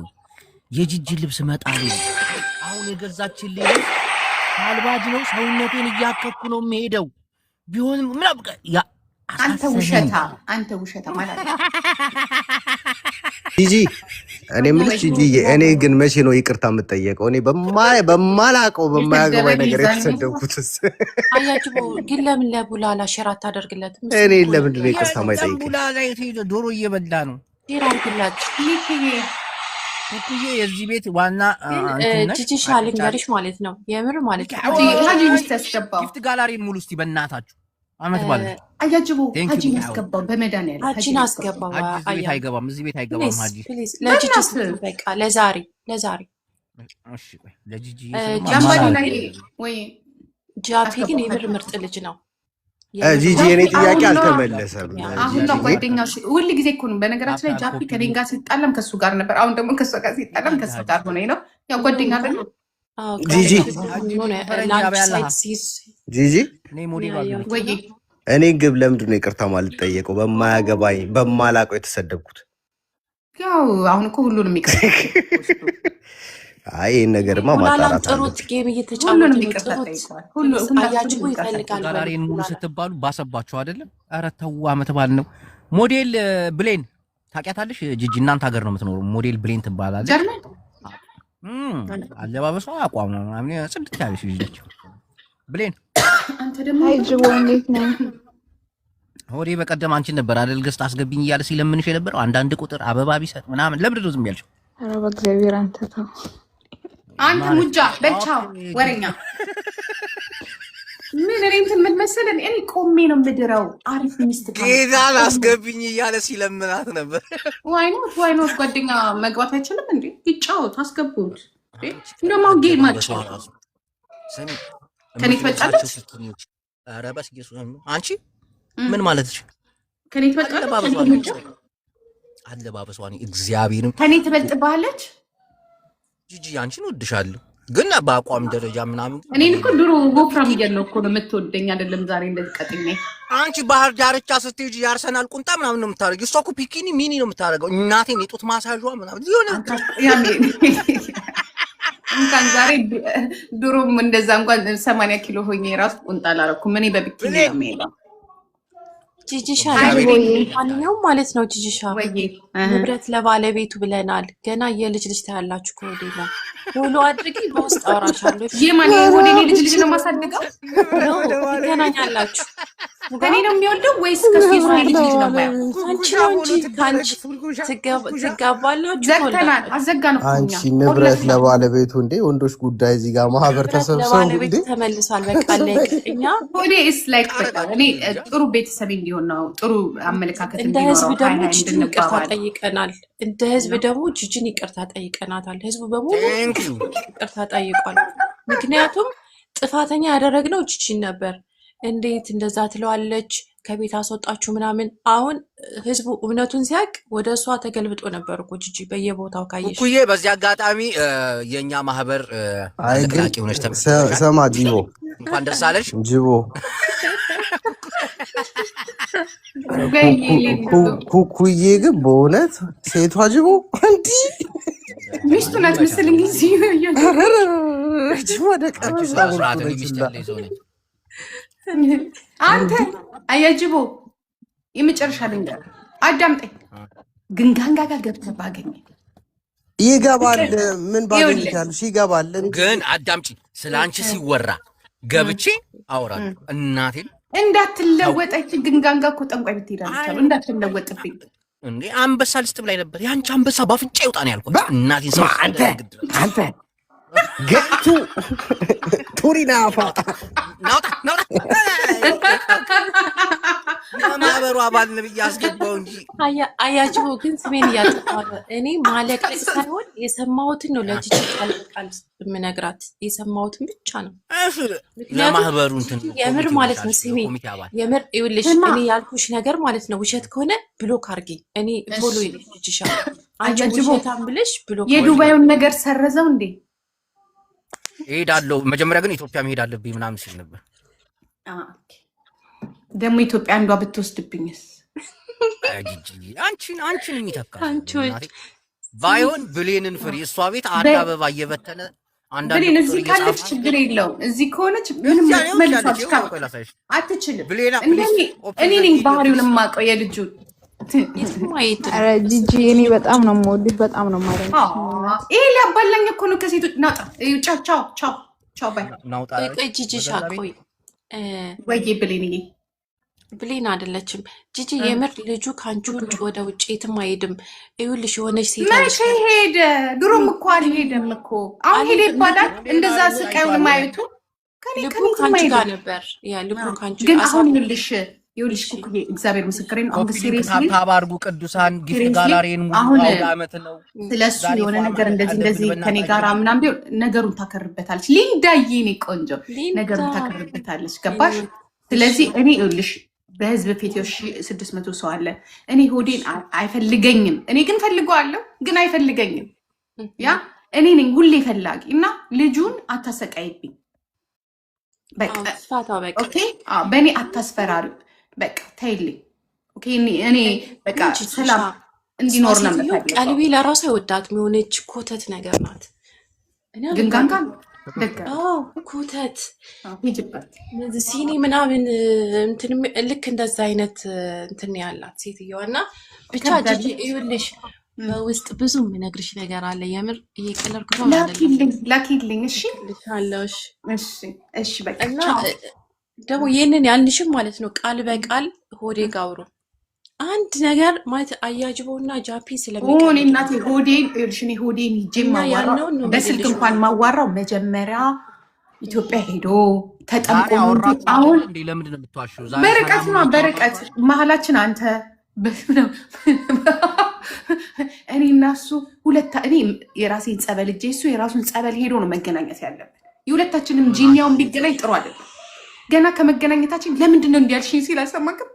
የጂጂ ልብስ መጣል አሁን የገዛችልኝ አልባጅ ነው። ሰውነቴን እያከኩ ነው የምሄደው ቢሆንም ምናምን አንተ ውሸታ ማለት ነው። ጂጂ እኔ የምልሽ ጂጂ፣ እኔ ግን መቼ ነው ይቅርታ የምጠየቀው? እኔ በማላውቀው በማያገባኝ ነገር የተሰደብኩትስ አያጅቦ ግን ለምን ለቡላላ ሼር አታደርግለትም? እኔ ለምንድን ነው ይቅርታ የማይጠይቀኝ? ቡላላ የት ዶሮ እየበላ ነው። ሼር አድርግላችሁ ልክዬ የዚህ ቤት ዋና ጂጂ ሻሊን ጋሪሽ ማለት ነው። የምር ማለት ነው። ሀጂ ውስጥ ያስገባው ጊፍት ጋላሪን ሙሉ እስቲ በእናታችሁ አመት ባለ አያጅቦ ሀጂ ያስገባው በመድኃኒዓለም ሀጂን አስገባው። አይገባም፣ እዚህ ቤት አይገባም ሀጂ። ለጂጂ በቃ ለዛሬ እሺ ቆይ ለጂጂ ጃምባኒ ላይ ወይ ጃፒ ግን የምር ምርጥ ልጅ ነው። ጂጂ የኔ ጥያቄ አልተመለሰም። አሁን ነው ጓደኛሽ ሁል ጊዜ እኮ ነው። በነገራችን ላይ ጃፒ ከኔ ጋር ሲጣለም ከሱ ጋር ነበር። አሁን ደግሞ ከሱ ጋር ሲጣለም ከሱ ጋር ሆነ ነው። ያው ጓደኛ አይደል? ጂጂ ጂጂ ወይ እኔ ግብ ለምንድን ነው ይቅርታ ማለት ጠየቀው? በማያገባኝ በማላውቀው የተሰደብኩት። ያው አሁን እኮ ሁሉንም ይቅርታ አይ ይሄን ነገርማ ማጣራት ጥሩት ጌም እየተጫወቱ አያጅቡ ይፈልጋል። ጋራሬን ሙሉ ስትባሉ ባሰባችሁ አይደለም? ኧረ ተው አመት ባል ነው። ሞዴል ብሌን ታውቂያታለሽ? ጂጂ እናንተ ሀገር ነው የምትኖረው። ሞዴል ብሌን ትባላለች። አለባበሷ አቋም ነው ምናምን ጽድት ያለሽ ልጅ ነች ብሌን። አንተ ደግሞ አይጅቦ እንዴት ነው? ሆዴ በቀደም አንቺን ነበር አይደል ገዝታ አስገብኝ እያለ ሲለምንሽ የነበረው አንዳንድ ቁጥር አበባ ቢሰጥ ምናምን። ለምንድን ነው ዝም ያልሽው? ኧረ በእግዚአብሔር አንተ ተው አንተ ሙጃ በቻው ወሬኛ ምን እኔ እንትን ምን መሰለን እኔ ቆሜ ነው ምድረው አሪፍ ሚስት ጌታን አስገብኝ እያለ ሲለምናት ነበር። ዋይ ኖት ጓደኛ መግባት አይችልም እንዴ? ይጫወት አስገቡት። እንደማው ጌም ማጫው ከኔ ትበልጣለች። ኧረ በስየሱ አንቺ ምን ማለትሽ? ከኔ ትበልጣለች። አለባበሷ እግዚአብሔርም ከኔ ትበልጥባለች። ጂጂ አንቺን ወድሻለሁ ግን በአቋም ደረጃ ምናምን እኔን እኮ ድሮ ወፍራም እያለሁ እኮ ነው የምትወደኝ አይደለም ዛሬ እንደዚህ ቀጥኝ። አንቺ ባህር ዳርቻ ስትሄጂ የአርሰናል ቁንጣ ምናምን ነው የምታደርጊው። እሷ እኮ ፒኪኒ ሚኒ ነው የምታደርገው። እናቴን የጡት ማሳጇ ምናምን ይሆነ እንኳን ዛሬ ድሮም እንደዛ እንኳን 80 ኪሎ ሆኜ ራሱ ቁንጣ አላደረኩም። እኔ በቢኪኒ ነው የምሄደው። ጂጂሻ ማንኛውም ማለት ነው። ጂጂሻ ንብረት ለባለቤቱ ብለናል። ገና የልጅ ልጅ ታያላችሁ። ከወዴላ ሁሉ አድርጊ በውስጥ አወራሻለሁ። የማን ወደ እኔ ልጅ ነው ማሳደገው? ትገናኛላችሁ። ከኔ ነው የሚወልደው ወይስ ከሱ ልጅ ነው ማያው? አንቺ ነው እንጂ ካንቺ ትጋባላችሁ። ዘግተናል። አዘጋን እኮ አንቺ ንብረት ለባለቤቱ እንዴ? ወንዶች ጉዳይ እዚህ ጋር ማህበር ተሰብስበው እንዴ ተመልሷል። በቃ እኛ ወዴ ኢስ ላይክ በቃ እኔ ጥሩ ቤተሰብ እንዲሆን ነው ጥሩ አመለካከት እንደ ህዝብ ደግሞ ጂጂን ይቅርታ ጠይቀናል። እንደ ህዝብ ደግሞ ጂጂን ይቅርታ ጠይቀናታል። ህዝቡ በሙሉ ይቅርታ ጠይቋል። ምክንያቱም ጥፋተኛ ያደረግነው ጂጂን ነበር። እንዴት እንደዛ ትለዋለች? ከቤት አስወጣችሁ ምናምን። አሁን ህዝቡ እውነቱን ሲያቅ ወደ እሷ ተገልብጦ ነበር እኮ ጂጂ በየቦታው ካየሽ ኩኩዬ። በዚህ አጋጣሚ የኛ ማህበር አለቃቂ ሆነች ሰማ ጂቦ እንኳን ደስ አለሽ ጂቦ። ኩኩዬ ግን በእውነት ሴቷ ጂቦ አንዲ ሚስቱ ናት መሰለኝ ጊዜ አንተ አያጅቦ የመጨረሻ ልንገር፣ አዳምጠኝ። ግንጋንጋ ጋር ገብተህ ባገኘ ይገባል። ምን ባገኝታለሽ? ይገባል። ግን አዳምጪ፣ ስለ አንቺ ሲወራ ገብቼ አወራለሁ። እናቴን እንዳትለወጠች ግንጋንጋ እኮ ጠንቋይ ብትሄዳለች አሉ። እንዳትለወጥብኝ እንዴ አንበሳ ልስጥም ላይ ነበር። ያንቺ አንበሳ ባፍንጫ ይውጣ ነው ያልኩት። እናቴን ሰው አንተ ገቱ ቱሪናፋ ናውጣ ማህበሩ አባል ነብይ ያስገባው እንጂ አያጅቦ ግን ስሜን እያጠፋው። እኔ ማለቅለቅ ሳይሆን የሰማሁትን ነው ለጂጂ ቃል የምነግራት። የሰማሁትን ብቻ ነው ለማህበሩ እንትን የምር ማለት ነው። ስሜ የምር ይኸውልሽ፣ እኔ ያልኩሽ ነገር ማለት ነው ውሸት ከሆነ ብሎክ አድርጊኝ። እኔ ፎሎ ይልጅሻ አያጅቦ ታምብልሽ ብሎክ። የዱባዩን ነገር ሰረዘው እንዴ? እሄዳለሁ። መጀመሪያ ግን ኢትዮጵያ መሄድ አለብኝ ምናምን ሲል ነበር። ደግሞ ኢትዮጵያ አንዷ ብትወስድብኝስ? አንቺን የሚተካ ባይሆን ብሌንን ፍሪ። እሷ ቤት አንድ አበባ እየበተነ ብሌን እዚህ ካለች ችግር የለውም። እዚህ ከሆነች ምንም መልሳች አትችልም። እኔ ነኝ ባህሪውን የማውቀው የልጁን። ኧረ ጂጂ እኔ በጣም ነው የምወድሽ፣ በጣም ነው ማለት ይሄ ሊያባላኝ እኮ ነው ከሴቶች። ናውጣ ቻው ባይ ናውጣ። ቆይ ጂጂሻ ቆይ ወይዬ ብሌንዬ ብሌን አይደለችም ጂጂ። የምር ልጁ ከአንቺ ውጭ ወደ ውጭ የትም አይሄድም። ይኸውልሽ የሆነች ሴት መቼ ሄደ? ድሮም እኮ አልሄደም እኮ። አሁን ሄደ ይባላል። እንደዛ ስቃዩን ማየቱ ልቡ ከአንቺ ጋር ነበር። ያ ልቡ ከአንቺ ጋር ግን አሁን ይኸውልሽ ኩኩዬ እግዚአብሔር ምስክሬን ነው። አሁን ሲሪየስሊ ታባርጉ ቅዱሳን ጊፍት ጋላሪን ሙሉ አመት ነው ስለሱ የሆነ ነገር እንደዚህ ከኔ ጋር ምናምን ቢሆን ነገሩን ታከርበታለች። ሊንዳዬ እኔ ቆንጆ ነገሩን ታከርበታለች። ገባሽ? ስለዚህ እኔ ይኸውልሽ በህዝብ ፊት 600 ሰው አለ። እኔ ሆዴን አይፈልገኝም። እኔ ግን ፈልገዋለሁ፣ ግን አይፈልገኝም። ያ እኔ ነኝ ሁሌ ፈላጊ እና ልጁን አታሰቃይብኝ። በቃ ኦኬ፣ በእኔ አታስፈራሪ። በቃ ተይልኝ። ኦኬ፣ እኔ በቃ ሰላም እንዲኖር ነው የምፈልገው። ቀልቤ ለራሱ አይወዳትም። የሆነች ኮተት ነገር ናት። ግን ጋንጋ ኮተት ሲኒ ምናምን እንትን ልክ እንደዛ አይነት እንትን ያላት ሴትዮዋ እና ብቻ ጂጂ ይኸውልሽ በውስጥ ብዙ የምነግርሽ ነገር አለ። የምር እየቀለድኩ ነው። ላኪልኝ። እሺ ልሻለሽ። እሺ በቃ እና ደግሞ ይህንን ያልንሽም ማለት ነው ቃል በቃል ሆዴ ጋውሩ አንድ ነገር ማለት አያጅቦና ጃፒ ስለሚሆን እናቴ ሆዴን እልሽኔ ሆዴን ይጄ ማዋራው በስልክ እንኳን ማዋራው መጀመሪያ ኢትዮጵያ ሄዶ ተጠምቆ አሁን ለምንድን ነው የምትዋሽው? በርቀት ነው በርቀት መሀላችን አንተ እኔ እና እሱ እኔ የራሴን ጸበል እጄ እሱ የራሱን ጸበል ሄዶ ነው መገናኘት ያለብን። የሁለታችንም ጂኒያውን ቢገናኝ ጥሩ አይደለም። ገና ከመገናኘታችን ለምንድን ነው እንዲያልሽኝ ሲል አልሰማክም።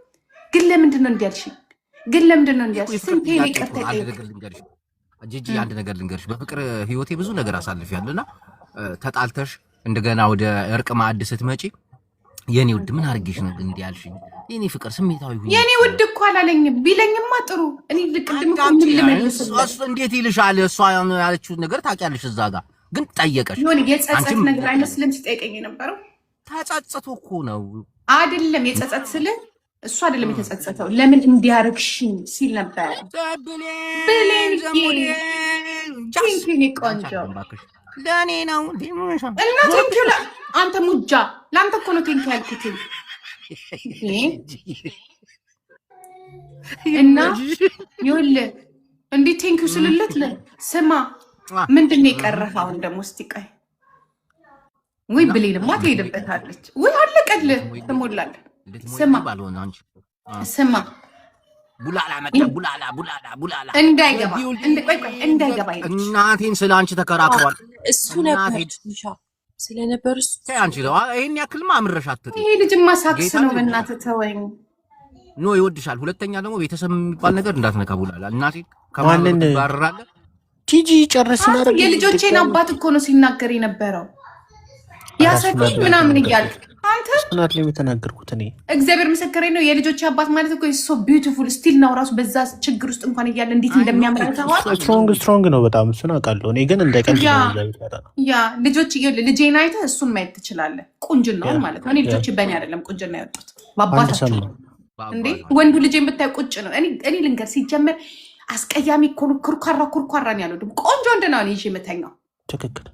ግን ለምንድን ነው እንዲያልሽኝ? ግን ለምንድን ነው እንዲያልሽኝ? ስንቴ ነው ይቅርታ ጂጂ አንድ ነገር ልንገርሽ። በፍቅር ህይወቴ ብዙ ነገር አሳልፊያለሁና ተጣልተሽ እንደገና ወደ እርቅ ማዕድ ስትመጪ የኔ ውድ ምን አድርጌሽ ነው እንዲያልሽኝ? የኔ ፍቅር ስሜታዊ ሁኚ። የኔ ውድ እኮ አላለኝም። ቢለኝማ ጥሩ። እኔ ልቅድም እኮ ምን ልመልስልሽ? እንዴት ይልሻል? እሷ ያለችውን ነገር ታውቂያለሽ። እዛ ጋር ግን ጠየቀሽ። ይሁን የጸጸት ነገር አይመስልም ሲጠይቀኝ የነበረው። ተጸጽቶ እኮ ነው አይደለም የጸጸት ስለ እሱ አይደለም የተጸጸተው። ለምን እንዲያርግሽኝ ሲል ነበር። ብሌን ቆንጆ ለእኔ ነው እና ቴንኪ። አንተ ሙጃ ለአንተ እኮ ነው ቴንኪ ያልኩት። እና ይኸውልህ እንዴት ቴንኪው ስልለት ስማ ምንድን ነው የቀረህ? አሁን ደግሞ እስቲ ቆይ ወይ ብሌንማ ትሄድበታለች ወይ አለቀልህ፣ ትሞላለህ። ስማ ቡላላ መጣ ቡላላ እንዳይገባ እናቴን ስለ አንቺ ተከራክሯል። እሱ ነበር ስለነበር እሱ አንቺ ነው ይሄን ያክልማ አምረሽ አትጥይ። ይሄ ልጅማ ሳክስ ነው። በእናትህ ተወኝ። ኖ ይወድሻል። ሁለተኛ ደግሞ ቤተሰብ የሚባል ነገር እንዳትነካ ቡላላ። እናቴን ከማንን ባረራለ ቲጂ ጨርስና አይደል? የልጆቼን አባት እኮ ነው ሲናገር የነበረው ያሰፊኝ ምናምን እያልክ አንተ እናት ላይ የተናገርኩት እኔ እግዚአብሔር ምስክሬ ነው። የልጆቼ አባት ማለት እኮ ሶ ቢዩቲፉል ስቲል ነው ራሱ በዛ ችግር ውስጥ እንኳን እያለ እንዴት እንደሚያመጣው ስትሮንግ ነው በጣም እሱን አውቃለሁ። እኔ ግን እንደቀልድ ያ ልጆች ልጄን አይተህ እሱን ማየት ትችላለህ። ቁንጅናውን ማለት ነው። እኔ ልጆቼ በእኔ አይደለም ቁንጅና ያወጡት በአባታቸው እንዴ። ወንዱ ልጄን ብታይ ቁጭ ነው። እኔ ልንገር ሲጀመር አስቀያሚ ኩርኳራን ያለው ደግሞ ቆንጆ እንደና ነው ይዤ የምተኛው። ትክክል።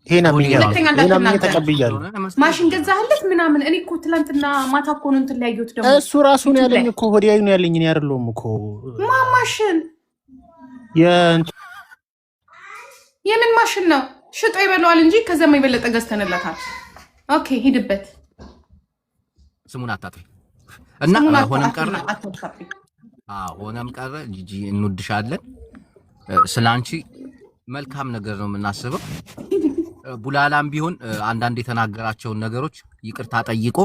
ይሄን ተቀብያለሁ። ማሽን ገዛህለት ምናምን። እኔ እኮ ትላንትና ማታ እኮ ነው እንትን ላያየሁት ደግሞ እሱ ራሱን ያለኝ እኮ ሆዲያዩ ነው ያለኝ። እኔ አይደለሁም እኮ ማሽን የምን ማሽን ነው? ሽጦ ይበላዋል እንጂ ከዛም የበለጠ ገዝተንለታል። ኦኬ ሂድበት። ስሙን አታጥሪ እና ሆነም ቀረ ጂጂ እንወድሻለን። ስላንቺ መልካም ነገር ነው የምናስበው። ቡላላም ቢሆን አንዳንድ የተናገራቸውን ነገሮች ይቅርታ ጠይቆ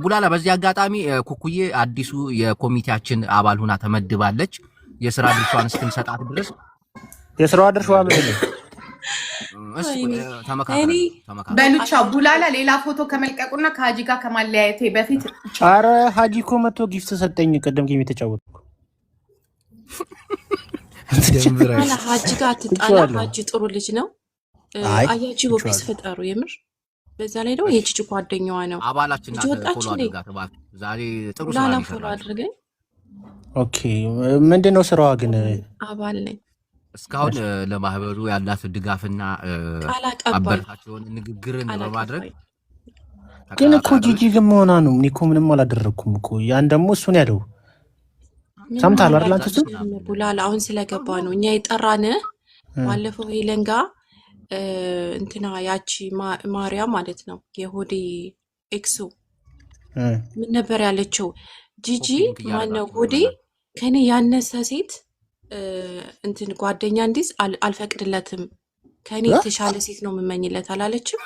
ቡላላ በዚህ አጋጣሚ ኩኩዬ አዲሱ የኮሚቴያችን አባል ሆና ተመድባለች። የሥራ ድርሻዋን እስክንሰጣት ድረስ የሥራዋ ድርሻዋ ምንድን ነው? በሉቻ ቡላላ ሌላ ፎቶ ከመልቀቁና ከሀጂ ጋር ከማለያየቴ በፊት ኧረ ሀጂ እኮ መቶ ጊፍት ሰጠኝ። ቀደም ጌም የተጫወትኩ ሀጂ ጋር አትጣላ። ሀጂ ጥሩ ልጅ ነው። አያጂ ወፒስ ፈጠሩ የምር። በዛ ላይ ደግሞ የጂጂ ጓደኛዋ ነው። አባላችን ወጣች ዛሬ ጥሩ ፎሎ አድርገኝ። ኦኬ ምንድነው ስራዋ ግን? አባል ነኝ። እስካሁን ለማህበሩ ያላት ድጋፍና አበረታቸውን ንግግርን በማድረግ ግን እኮ ጂጂ ግን መሆኗ ነው። እኔ እኮ ምንም አላደረኩም እኮ። ያን ደግሞ እሱን ያለው ሰምታል አይደል? አንተ እሱ ቡላላ አሁን ስለገባ ነው እኛ የጠራን። ባለፈው ሄለን ጋር እንትና ያቺ ማርያም ማለት ነው የሆዴ ኤክሱ ምን ነበር ያለችው? ጂጂ ማነው ሆዴ ከኔ ያነሰ ሴት እንትን ጓደኛ እንዲዝ አልፈቅድለትም። ከኔ የተሻለ ሴት ነው የምመኝለት አላለችም?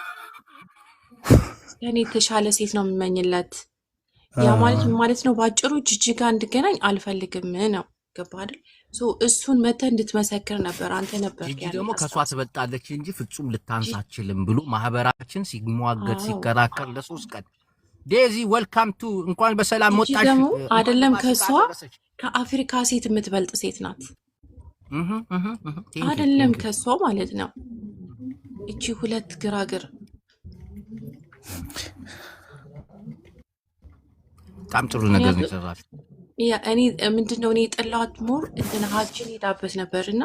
ከኔ የተሻለ ሴት ነው የምመኝለት። ያ ማለት ነው ባጭሩ ጂጂ ጋር እንድገናኝ አልፈልግም ነው። ገባህ አይደል? እሱን መተህ እንድትመሰክር ነበር አንተ ነበር ጂጂ ደግሞ ከሷ ትበልጣለች እንጂ ፍጹም ልታንስ አትችልም ብሎ ማህበራችን ሲሟገት ሲከራከር ለ3 ቀን ዴዚ ዌልካም ቱ እንኳን በሰላም ወጣሽ። ደግሞ አይደለም ከሷ ከአፍሪካ ሴት የምትበልጥ ሴት ናት። አይደለም ከሷ ማለት ነው። እቺ ሁለት ግራግር በጣም ጥሩ ነገር ነው የሰራሽ። ያ እኔ ምንድነው እኔ የጠላኋት ሞር እንትን ሀጂን ሄዳበት ነበርና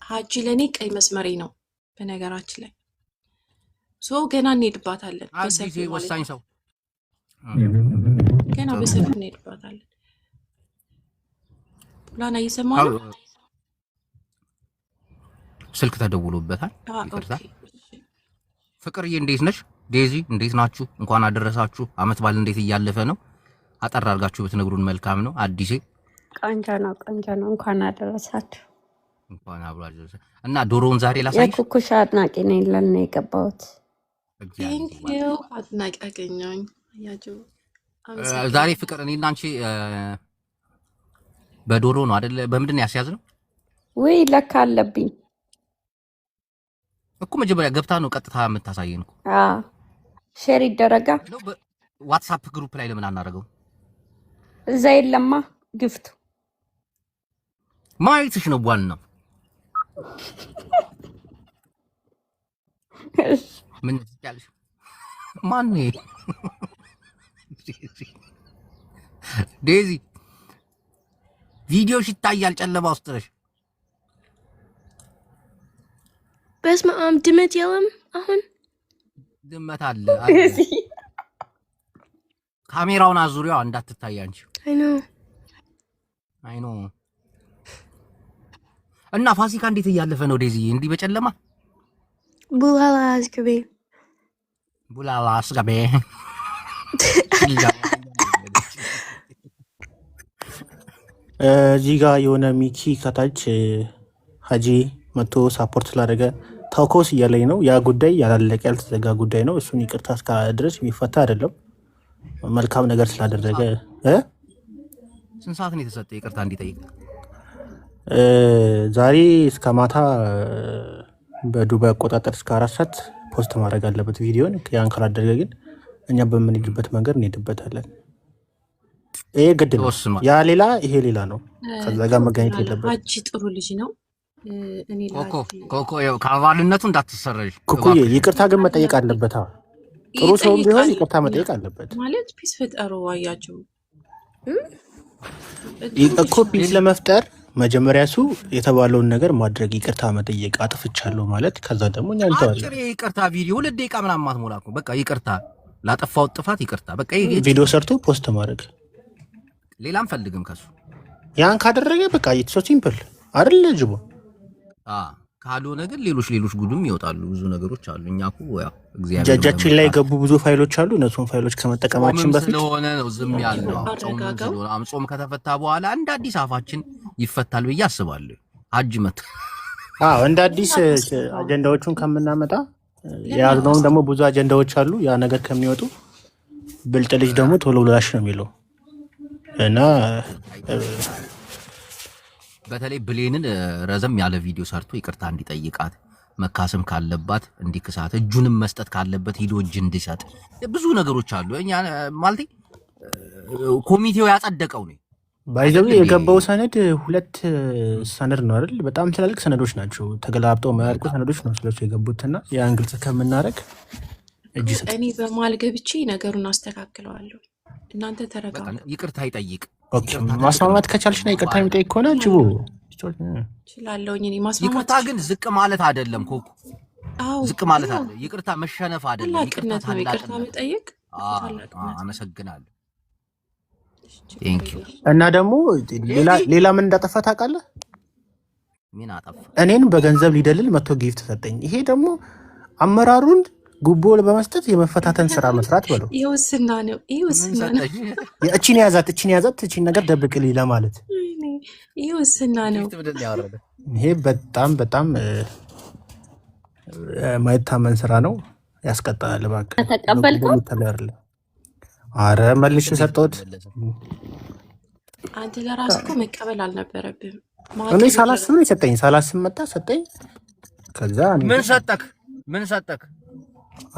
ሀጂ ለኔ ቀይ መስመሬ ነው በነገራችን ላይ ገና እንሄድባታለን። በሰፊ ወሳኝ ሰው ገና በሰፊ እንሄድባታለን። ፕላን እየሰማህ ነው? ስልክ ተደውሎበታል። ይቅርታ። ፍቅርዬ እንዴት ነሽ? ዴዚ እንዴት ናችሁ? እንኳን አደረሳችሁ። አመት በዓል እንዴት እያለፈ ነው? አጠር አድርጋችሁ ብትነግሩን መልካም ነው። አዲሴ ቆንጆ ነው። እንኳን አደረሳችሁ። እንኳን አብሮ አደረሰ እና ዶሮውን ዛሬ ላሳይሽ። የኩኩሻ አድናቂ ነኝ ለን ነው የገባሁት። ቴንኪው አድናቂ አገኘሁኝ። ያጁ ዛሬ ፍቅር እኔና አንቺ በዶሮ ነው አይደል? በምንድን ነው ያስያዝነው? ወይ ለካ አለብኝ እኮ መጀመሪያ ገብታ ነው ቀጥታ የምታሳየን እኮ። ሼር ይደረጋ። ዋትስአፕ ግሩፕ ላይ ለምን አናደርገው? እዛ የለማ ግፍቱ ማየትሽ ነው ዋናው። ምን ትያለሽ? ማን ዴዚ ቪዲዮሽ ይታያል ጨለማ ውስጥ ነሽ። በስመ አብ ድመት የለም። አሁን ድመት አለ። ካሜራውን አዙሪያው እንዳትታይ አንቺ። አይ ኖ እና ፋሲካ እንዴት እያለፈ ነው ዴዚ? እንዲህ በጨለማ ቡላላ አስገቤ እዚህ ጋር የሆነ ሚኪ ከታች ሀጂ መቶ ሳፖርት ስላደረገ ታውኮስ እያለኝ ነው። ያ ጉዳይ ያላለቀ ያልተዘጋ ጉዳይ ነው። እሱን ይቅርታ እስካላለ ድረስ የሚፈታ አይደለም። መልካም ነገር ስላደረገ ስንት ሰዓት ነው የተሰጠ ይቅርታ እንዲጠይቅ? ዛሬ እስከ ማታ በዱባይ አቆጣጠር እስከ 4 ሰዓት ፖስት ማድረግ አለበት ቪዲዮን። ያን ካላደረገ ግን እኛ በምንሄድበት መንገድ እንሄድበታለን። ይሄ ግድ ነው። ያ ሌላ ይሄ ሌላ ነው። ከዛ ጋር መገኘት የለበት። ሀጂ ጥሩ ልጅ ነው። እኔ ኮኮ ከአባልነቱ እንዳትሰረጅ። ኩኩዬ ይቅርታ ግን መጠየቅ አለበት። ጥሩ ሰው ቢሆን ይቅርታ መጠየቅ አለበት ማለት ፒስ ፈጠሩ። አያችሁ እኮ ፒስ ለመፍጠር መጀመሪያ እሱ የተባለውን ነገር ማድረግ፣ ይቅርታ መጠየቅ፣ አጥፍቻለሁ ማለት። ከዛ ደግሞ እኛ እንተዋለን። አጭር ይቅርታ ቪዲዮ 2 ደቂቃ ምናምን ማትሞላ እኮ በቃ ይቅርታ፣ ላጠፋው ጥፋት ይቅርታ፣ በቃ ቪዲዮ ሰርቶ ፖስት ማድረግ። ሌላም ፈልግም ከሱ። ያን ካደረገ በቃ ኢትስ ሶ ሲምፕል አይደል ጅቦ? ካልሆነ ግን ሌሎች ጉድም ይወጣሉ። ብዙ ነገሮች አሉ። እኛ እኮ ያው እግዚአብሔር ጃጃችን ላይ ገቡ ብዙ ፋይሎች አሉ። እነሱን ፋይሎች ከመጠቀማችን በፊት ስለሆነ ነው ዝም ያለው። ጾም ከተፈታ በኋላ እንደ አዲስ አፋችን ይፈታል ብዬ አስባለሁ። ሀጅ መት እንደ አዲስ አጀንዳዎቹን ከምናመጣ የያዝነውም ደግሞ ብዙ አጀንዳዎች አሉ። ያ ነገር ከሚወጡ ብልጥ ልጅ ደግሞ ቶሎ ብላሽ ነው የሚለው እና በተለይ ብሌንን ረዘም ያለ ቪዲዮ ሰርቶ ይቅርታ እንዲጠይቃት፣ መካሰም ካለባት እንዲክሳት፣ እጁንም መስጠት ካለበት ሂዶ እጅ እንዲሰጥ ብዙ ነገሮች አሉ። እኛ ማለት ኮሚቴው ያጸደቀው ነው። ባይዘው የገባው ሰነድ 2 ሰነድ ነው አይደል? በጣም ትላልቅ ሰነዶች ናቸው። ተገላብጠው ማያልቁ ሰነዶች ነው ስለሱ የገቡትና ያን ግልጽ ከምናረግ እጅ ሰጥ። እኔ በማል ገብቼ ነገሩን አስተካክለዋለሁ። እናንተ ተረጋጉ። ይቅርታ ይጠይቅ። ኦኬ ማስማማት ከቻልሽና ይቅርታ የሚጠይቅ ከሆነ ጅቦ እችላለሁኝ። እኔ ማስማማት ይቅርታ ግን ዝቅ ማለት አይደለም ኮኩ። ዝቅ ማለት አይደለም። ይቅርታ መሸነፍ አይደለም። ይቅርታ ነው። ይቅርታ መጠየቅ አመሰግናለሁ። እና ደግሞ ሌላ ምን እንዳጠፋ ታውቃለህ? ምን አጠፋ? እኔን በገንዘብ ሊደልል መቶ ጊፍት ሰጠኝ። ይሄ ደግሞ አመራሩን ጉቦ በመስጠት የመፈታተን ስራ መስራት በለው። ይውስና ነው። እቺን ያዛት እቺን ነገር ደብቅልኝ ለማለት ይውስና ነው። ይሄ በጣም ማይታመን ስራ ነው። ያስቀጣል። እባክህ ተቀበልከው አረ መልሽ ሰጠሁት። አንተ ለራስህ እኮ መቀበል አልነበረብህም። እኔ ሳላስብ ነው የሰጠኝ። ሳላስብ መጣ ሰጠኝ። ከዛ ምን ሰጠክ?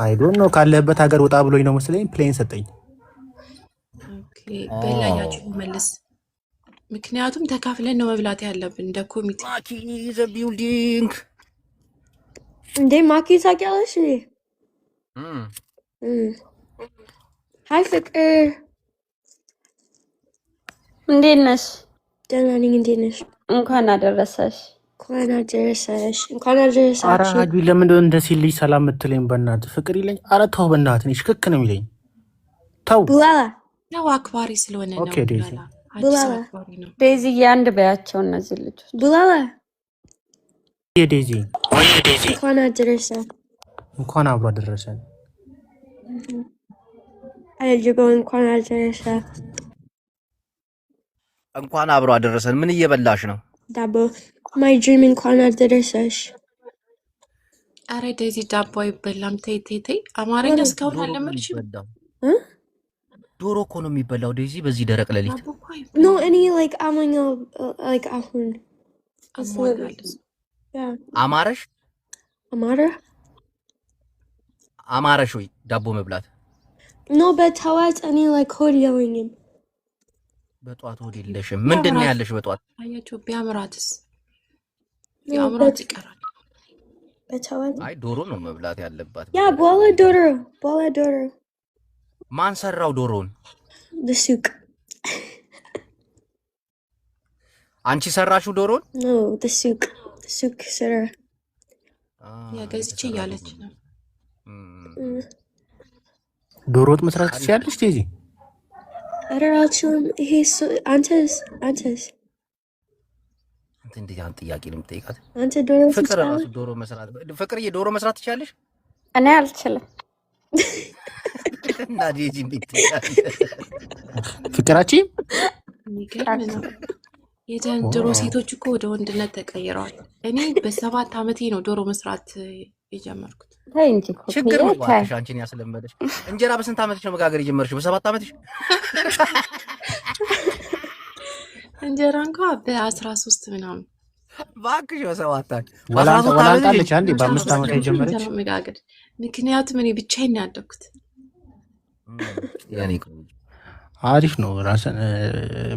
አይ ዶንት ኖ ካለህበት ሀገር ወጣ ብሎኝ ነው መሰለኝ ፕሌን ሰጠኝ። ኦኬ በላያችሁ መልስ። ምክንያቱም ተካፍለን ነው መብላት ያለብን እንደ ኮሚቴ። ማኪ ዘ ቢልዲንግ እንዴ ማኪ ታውቂያለሽ? ሀይ ፍቅር እንዴት ነሽ? ደህና ነኝ። እንዴት ነሽ? እንኳን አደረሰሽ። እንኳን አደረሰሽ። እንኳን አደረሳችሁ። ኧረ ሀጂ ለምንድን ነው እንደዚህ ልጅ ሰላም የምትለኝ? በእናትህ ፍቅር ይለኝ። ኧረ ተው በእናትህ፣ እኔ ሽክክ ነው የሚለኝ። ተው ቡላላ ያው አክባሪ ስለሆነ ነው። ኦኬ ዴዚ ቡላላ ዴዚዬ አንድ በያቸው እነዚህ ልጆች። ቡላላ ዴዚ እንኳን አደረሰ። እንኳን አብሮ አደረሰን። አልጅቦ እንኳን አደረሰ። እንኳን አብሮ አደረሰን። ምን እየበላሽ ነው? ዳቦ ማይ ድሪም እንኳን አደረሰሽ። አረ ዴዚ ዳቦ አይበላም። ተይ ተይ ተይ። አማርኛ እስካሁን አልለመድሽም? ዶሮ እኮ ነው የሚበላው ዴዚ በዚህ ደረቅ ሌሊት። ኖ እኔ ላይክ አማኛ ላይክ አሁን አማረሽ አማረሽ ወይ ዳቦ መብላት? ኖ በጠዋት እኔ ላይክ ሆድ የለኝም። በጧት ሆድ የለሽም? ምንድን ነው ያለሽ በጧት? አያችሁ ቢያምራትስ? ቢያምራት ይቀራል። በጠዋት አይ ዶሮ ነው መብላት ያለባት። ያ ቦላ ዶሮ ማን ሰራው ዶሮን? በሱቅ አንቺ ሰራሽው ዶሮን? ኖ በሱቅ ስራ ያገዝቼ እያለች ነው። ዶሮ ወጥ መስራት ትችያለሽ ዴዚ? ኧረ አልችልም። ይሄ አንተስ እንዴት ያን ጥያቄ ነው የምትጠይቃት? አንተ ዶሮ ፍቅር ራሱ ዶሮ መስራት ፍቅርዬ ዶሮ መስራት ትችያለሽ? እኔ አልችልም። እና ዴዚ እንዴት ትችያለሽ? ፍቅራችን የሚገርም ነው። የዘንድሮ ሴቶች እኮ ወደ ወንድነት ተቀይረዋል። እኔ በ7 ዓመቴ ነው ዶሮ መስራት የጀመርኩት። ተይ እንጂ ችግር ነው ባክሽ፣ አንቺን ያስለመደሽ። እንጀራ በስንት ዓመትሽ ነው መጋገር የጀመርሽው? በ7 ዓመትሽ? እንጀራ እንኳን በ13 ምናምን ባክሽ፣ በ7 ወላንጣለች አንዴ በ5 ዓመት የጀመረች መጋገር። ምክንያቱም እኔ ብቻዬን ያደኩት። አሪፍ ነው ራስን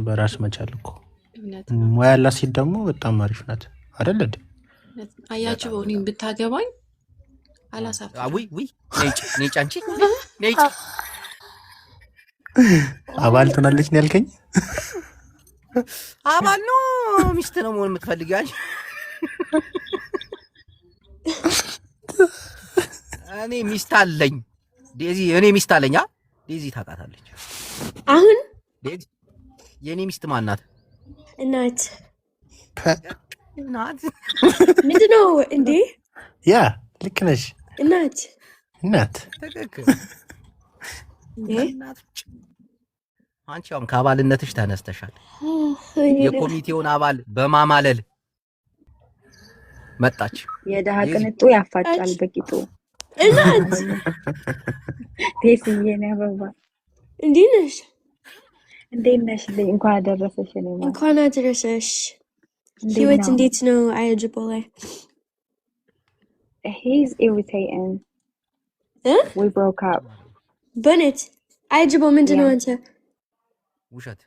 በራስ መቻል እኮ። ሙያ ያላት ሴት ደግሞ በጣም አሪፍ ናት አይደል እንዴ? አያችሁ እኔን ብታገባኝ አላሳፍርም። ውይ ነጭ አንቺ ነጭ አባል ትሆናለች ነው ያልከኝ? አባል ነው ሚስት ነው መሆን የምትፈልጊው አንቺ? እኔ ሚስት አለኝ ዴዚ፣ እኔ ሚስት አለኝ። ዴዚ ታውቃታለች። አሁን ዴዚ የኔ ሚስት ማን ናት? እናት እናት ምንድን ነው እንዴ? ያ ልክ ነሽ። እናት ትክክል። አንቺ አሁን ከአባልነትሽ ተነስተሻል። የኮሚቴውን አባል በማማለል መጣች። የደሃ ቅንጡ ያፋጫል በቂጡ። እናት ቴስዬ ነው አበባ። እንዴት ነሽ? እንዴት ነሽ? እንኳን አደረሰሽ። እንኳን አደረሰሽ። ህይወት እንዴት ነው? አያጅቦ ላይ he's irritating. We broke up. በእውነት አያጅቦ ምንድን ነው አንተ? ውሸት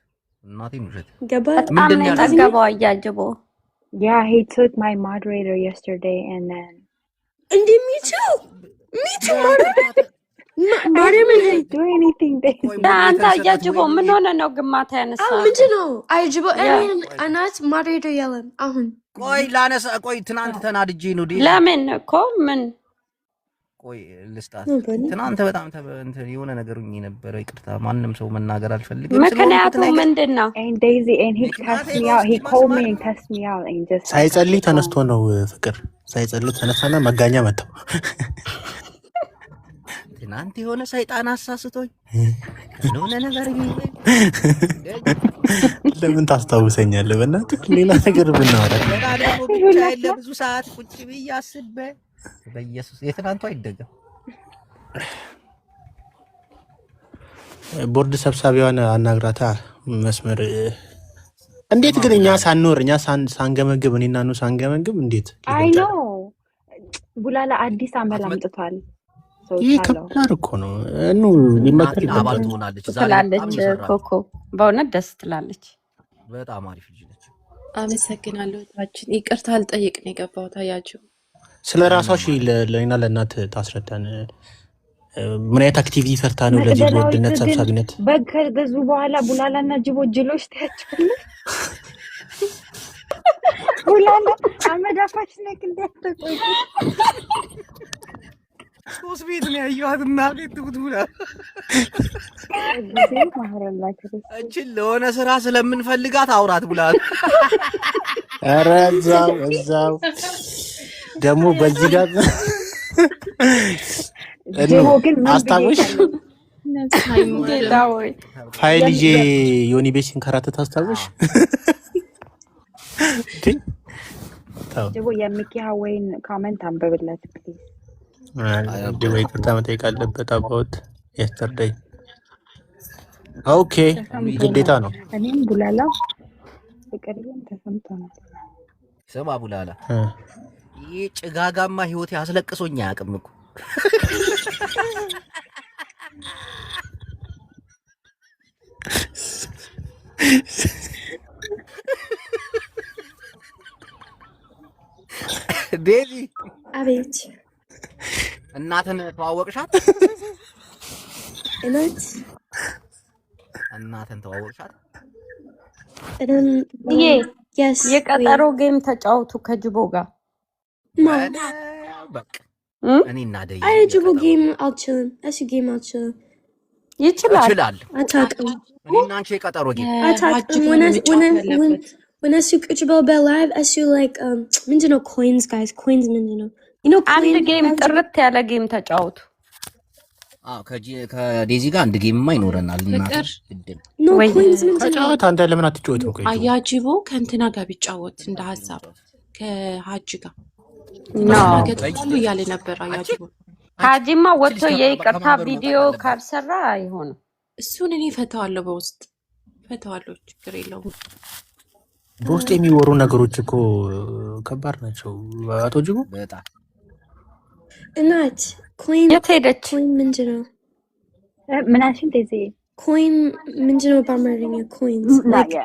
እናቴን ውሸት ገባ በጣም ነው የጠገበው አያጅቦ። Yeah, he took my moderator yesterday and then እንዴ me too ማርያም didn't do anything. አንተ አያጅቦ ምን ሆነ ነው ግማታ ያነሳው? ምንድን ነው አያጅቦ? እኔን እናት ሞዴሬተር የለም አሁን። ቆይ ላነሳ ትናንት ተናድጄ ነው ዴዚ። ለምን እኮ ምን ቆይ ልስጣት። ትናንት በጣም የሆነ ነገር ነበረ። ይቅርታ ማንም ሰው መናገር አልፈልግም። ምክንያቱ ምንድን ነው? And Daisy and he cussed me out. He called me and cussed me out and just ሳይጸልይ ተነስቶ ነው ፍቅር። ሳይጸልይ ተነሳና መጋኛ መጣው። ትናንት የሆነ ሰይጣን አሳስቶኝ የሆነ ነገር ለምን ታስታውሰኛለህ? በእናትህ ሌላ ነገር ብናወራ ለብዙ ሰዓት ቁጭ ብዬ አስቤ በኢየሱስ የትናንቱ አይደገም። ቦርድ ሰብሳቢዋን አናግራታ መስመር እንዴት ግን እኛ ሳንኖር እኛ ሳንገመግብ እኔና ነው ሳንገመግብ እንዴት አይ ኖ ቡላላ አዲስ አመል አምጥቷል። ይሄ ከባድ እኮ ነው። እኑ ሊመከር አባል ትሆናለች ትላለች። ኮኮ በእውነት ደስ ትላለች። በጣም አሪፍ ልጅ ነች። አመሰግናለሁ። ታችን ይቅርታ አልጠይቅ ነው የገባሁት። አያችሁ ስለ ራሷ ለእኔና ለእናት ታስረዳን። ምን አይነት አክቲቪቲ ሰርታ ነው ለዚህ ቦርድነት ሰብሳቢነት? በግ ከገዙ በኋላ ቡላላና ጅቦ ጅሎች ታያቸዋለህ። ቡላላ አመዳፋች ነክ እንዲያተቆይ ሶስት ቤት ነው ያየኋት እና ቤት ትቡላ እቺን ለሆነ ስራ ስለምንፈልጋት አውራት ብላል። ኧረ እዛው ደግሞ በዚህ ጋር አስታውሽ ፋይል ይዤ ዮኒ ቤት ሲንከራተት አስታውሽ? ጅቦ የሚኪያ ወይን ኮሜንት አንብብለት ፕሊዝ። ጅቦ ይቅርታ መጠየቅ አለበት አባውት የስተርዴይ። ኦኬ ግዴታ ነው። እኔም ቡላላ ፍቅርዬም ተሰምቶናል። ስማ ቡላላ ይሄ ጭጋጋማ ህይወት ያስለቅሶኝ አያውቅም እኮ ዴዚ አቤት እናትን ተዋወቅሻት? እናትን ተዋወቅሻት? የቀጠሮ ጌም ተጫወቱ ከጅቦ ጋር በቃ እኔና ደይ አይ ጅቦ ጌም አልችልም። እሱ ጌም አልችልም። ይችላል። አታውቅም። እኔና አንቺ የቀጠሮ ጌም አታውቅም። when እሱ ቁጭ ብሎ በላይቭ እሱ like ምንድነው ኮይንስ ጋይስ ኮይንስ ምንድነው አንድ ጌም ጥርት ያለ ጌም ተጫወቱ። ከዴዚ ጋር አንድ ጌምማ ይኖረናል። ተጫወት አንተ ለምን አትጫወትም? ቆይ አያጅቦ ከእንትና ጋር ቢጫወት እንደ ሀሳብ ከሀጂ ጋር ገጥሉ እያለ ነበር። አያጅቦ ሀጂማ ወጥቶ የይቅርታ ቪዲዮ ካልሰራ አይሆንም። እሱን እኔ ፈተዋለሁ፣ በውስጥ ፈተዋለሁ፣ ችግር የለውም። በውስጥ የሚወሩ ነገሮች እኮ ከባድ ናቸው። አቶ ጅቦ በጣም እናት ኮይን የት ሄደች? ኮይን ምንድነው? ምናሽን ዴዚ ኮይን ምንድነው በአማርኛ? ኮይንስ like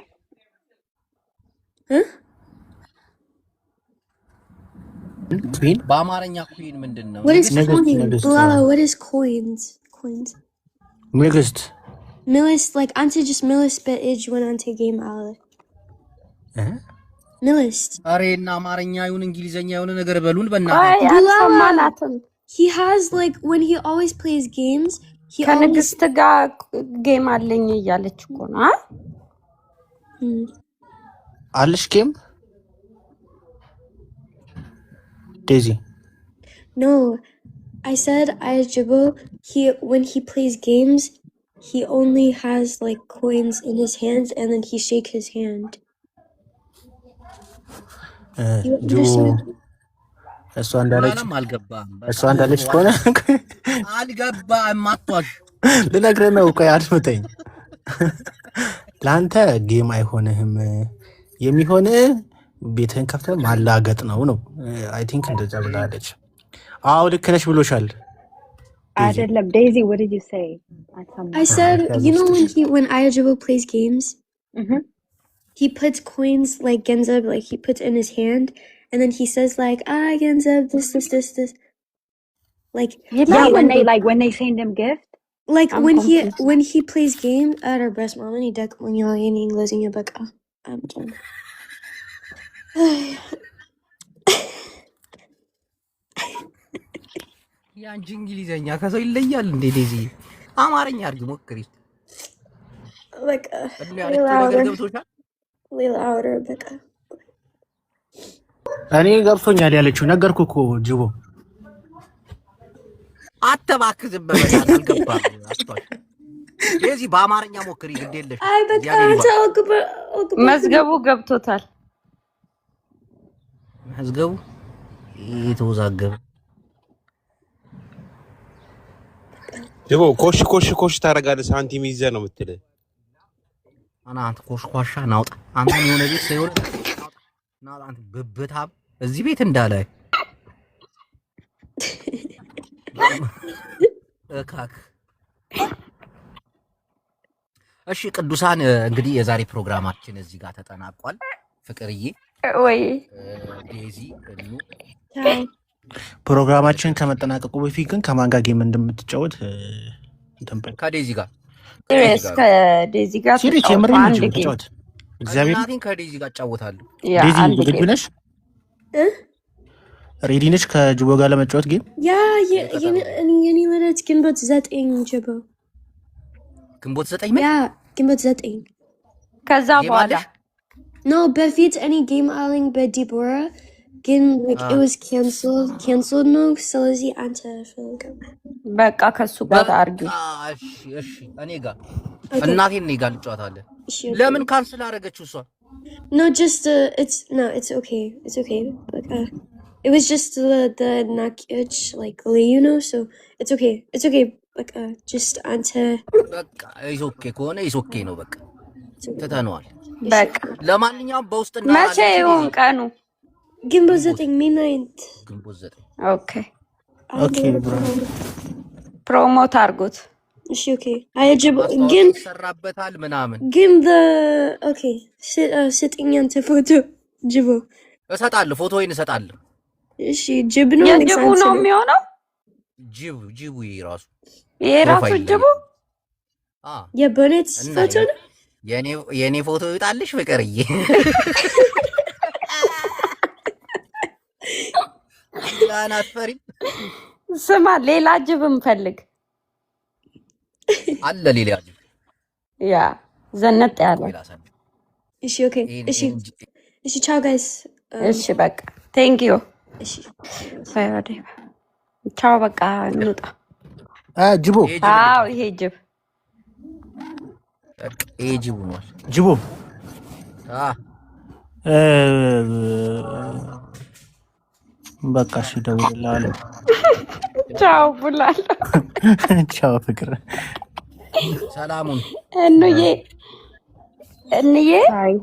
ኩዊን በአማርኛ ኩዊን ምንድነው? What is coin? Lala, what is coins? Coins. ንግስት Milis like አንተ just milis በእጅ when አንተ game አለ ሚሊስ አሬና አማርኛ ይሁን እንግሊዘኛ ይሁን ነገር በሉን በእናትህ። He has like when he always plays games he ከንግስት ጋር ጌም አለኝ እያለች እኮ ነው አለሽ ጌም ዴዚ? No, I said Ayajibo when he plays games he only has like coins in his hands and then he shake his hand. እሷ እንዳለች ከሆነ አልገባም። ማጥቷሽ ልነግርህ ነው። ቆይ አድምጠኝ። ለአንተ ጌም አይሆንህም፣ የሚሆንህ ቤትህን ከፍተህ ማላገጥ ነው። አይ ቲንክ እንደዛ ብላለች። አዎ ልክ ነሽ ብሎሻል። አይደለም ዴዚ what did you say? I said you know when Ayajibo plays games he puts coins like Genzab like he puts in his hand and then he says like Genzab this like yeah when they send him gift like when he plays game at our best mom and he deck when you're in English in your book I'm done. ያንቺ እንግሊዘኛ ከሰው ይለያል እንዴ ዴዚ? አማርኛ አድርጊ ሞክሪ። like louder በቃ እኔ ገብቶኛል ያለችው ነገርኩ እኮ ጅቦ። አተባክዝም በመጣ አልገባም። አስቷል ዴዚ በአማርኛ ሞክሪ ግድ የለሽ። አይ በቃ መዝገቡ ገብቶታል። መዝገቡ የተወዛገበ ጅቦ ኮሽ ኮሽ ኮሽ ታደርጋለህ ሳንቲም ይዘህ ነው የምትልህ። አንተ ኮሽኳሻ ናውጣ አንተ የሆነ ቤት ሳይሆን ናውጣ አንተ ብብታም እዚህ ቤት እንዳለ እካክ። እሺ ቅዱሳን እንግዲህ የዛሬ ፕሮግራማችን እዚህ ጋር ተጠናቋል። ፍቅርዬ ወይ ዴዚ ፕሮግራማችን ከመጠናቀቁ በፊት ግን ከማን ጋር ጌም እንደምትጫወት ከዴዚ ጋር ከዴዚ ጋር ሲሪች የምር ነው ተጫወት። እግዚአብሔር እናቴን ከዴዚ ጋር እጫወታለሁ። ዴዚ ዝግጁ ነሽ? ሬዲ ነሽ ከጅቦ ጋር ለመጫወት ጌም? ያ የኔ ማለት ግንቦት 9 ጅቦ ግንቦት 9 ምን? ያ ግንቦት 9 ከዛ በኋላ no በፊት እኔ ጌም አለኝ በዲቦራ ግን like it was canceled ነው። ስለዚህ አንተ ፈልገው በቃ ከሱ ጋር አርጊው። እሺ እኔ ጋር እናቴን እኔ ጋር እንጫወታለን። ለምን ካንስል አደረገችው እሷ? no just it's okay but it was just the knockage like you know so it's okay በቃ just አንተ በቃ is okay ከሆነ is okay ነው በቃ ተታነዋል። በቃ ለማንኛውም በውስጥና መቼ ይሁን ቀኑ? ግንቦት 9 midnight ግንቦት 9 ኦኬ ፕሮሞት አርጉት። እሺ ኦኬ አየጅቦ ግን ሰራበታል ምናምን ግን ስጥኝ አንተ ፎቶ ጅቦ እሰጣለሁ። ፎቶዬን እሰጣለሁ። እሺ ጅብ ነው ጅቡ ነው የሚሆነው። ጅቡ ይራሱ የራሱ ጅቡ የቦኔት ፎቶ ነው። የኔ ፎቶ ይጣልሽ ፍቅርዬ። ላናፈሪ ስማ ሌላ ጅብ እንፈልግ አለ ሌላ ጅብ ያ ዘነጥ ያለ። እሺ ኦኬ እሺ ቻው ጋይስ። እሺ በቃ ቴንክ ዩ። እሺ ፈራደ ቻው በቃ እንውጣ። ጅቦ አዎ ይሄ ጅብ ጅቡ ነው ጅቦ በቃ እሺ እደውልልሃለሁ። ቻው ብላለሁ። ቻው ፍቅር ሰላሙን እንዬ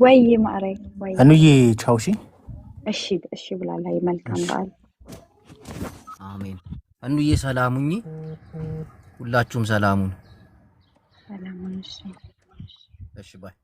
ወይ ማረኝ ወይ እንዬ ቻው። እሺ ብላለች። መልካም በዓል። አሜን። እንዬ ሰላሙኝ። ሁላችሁም ሰላሙን። ሰላሙን። እሺ ባይ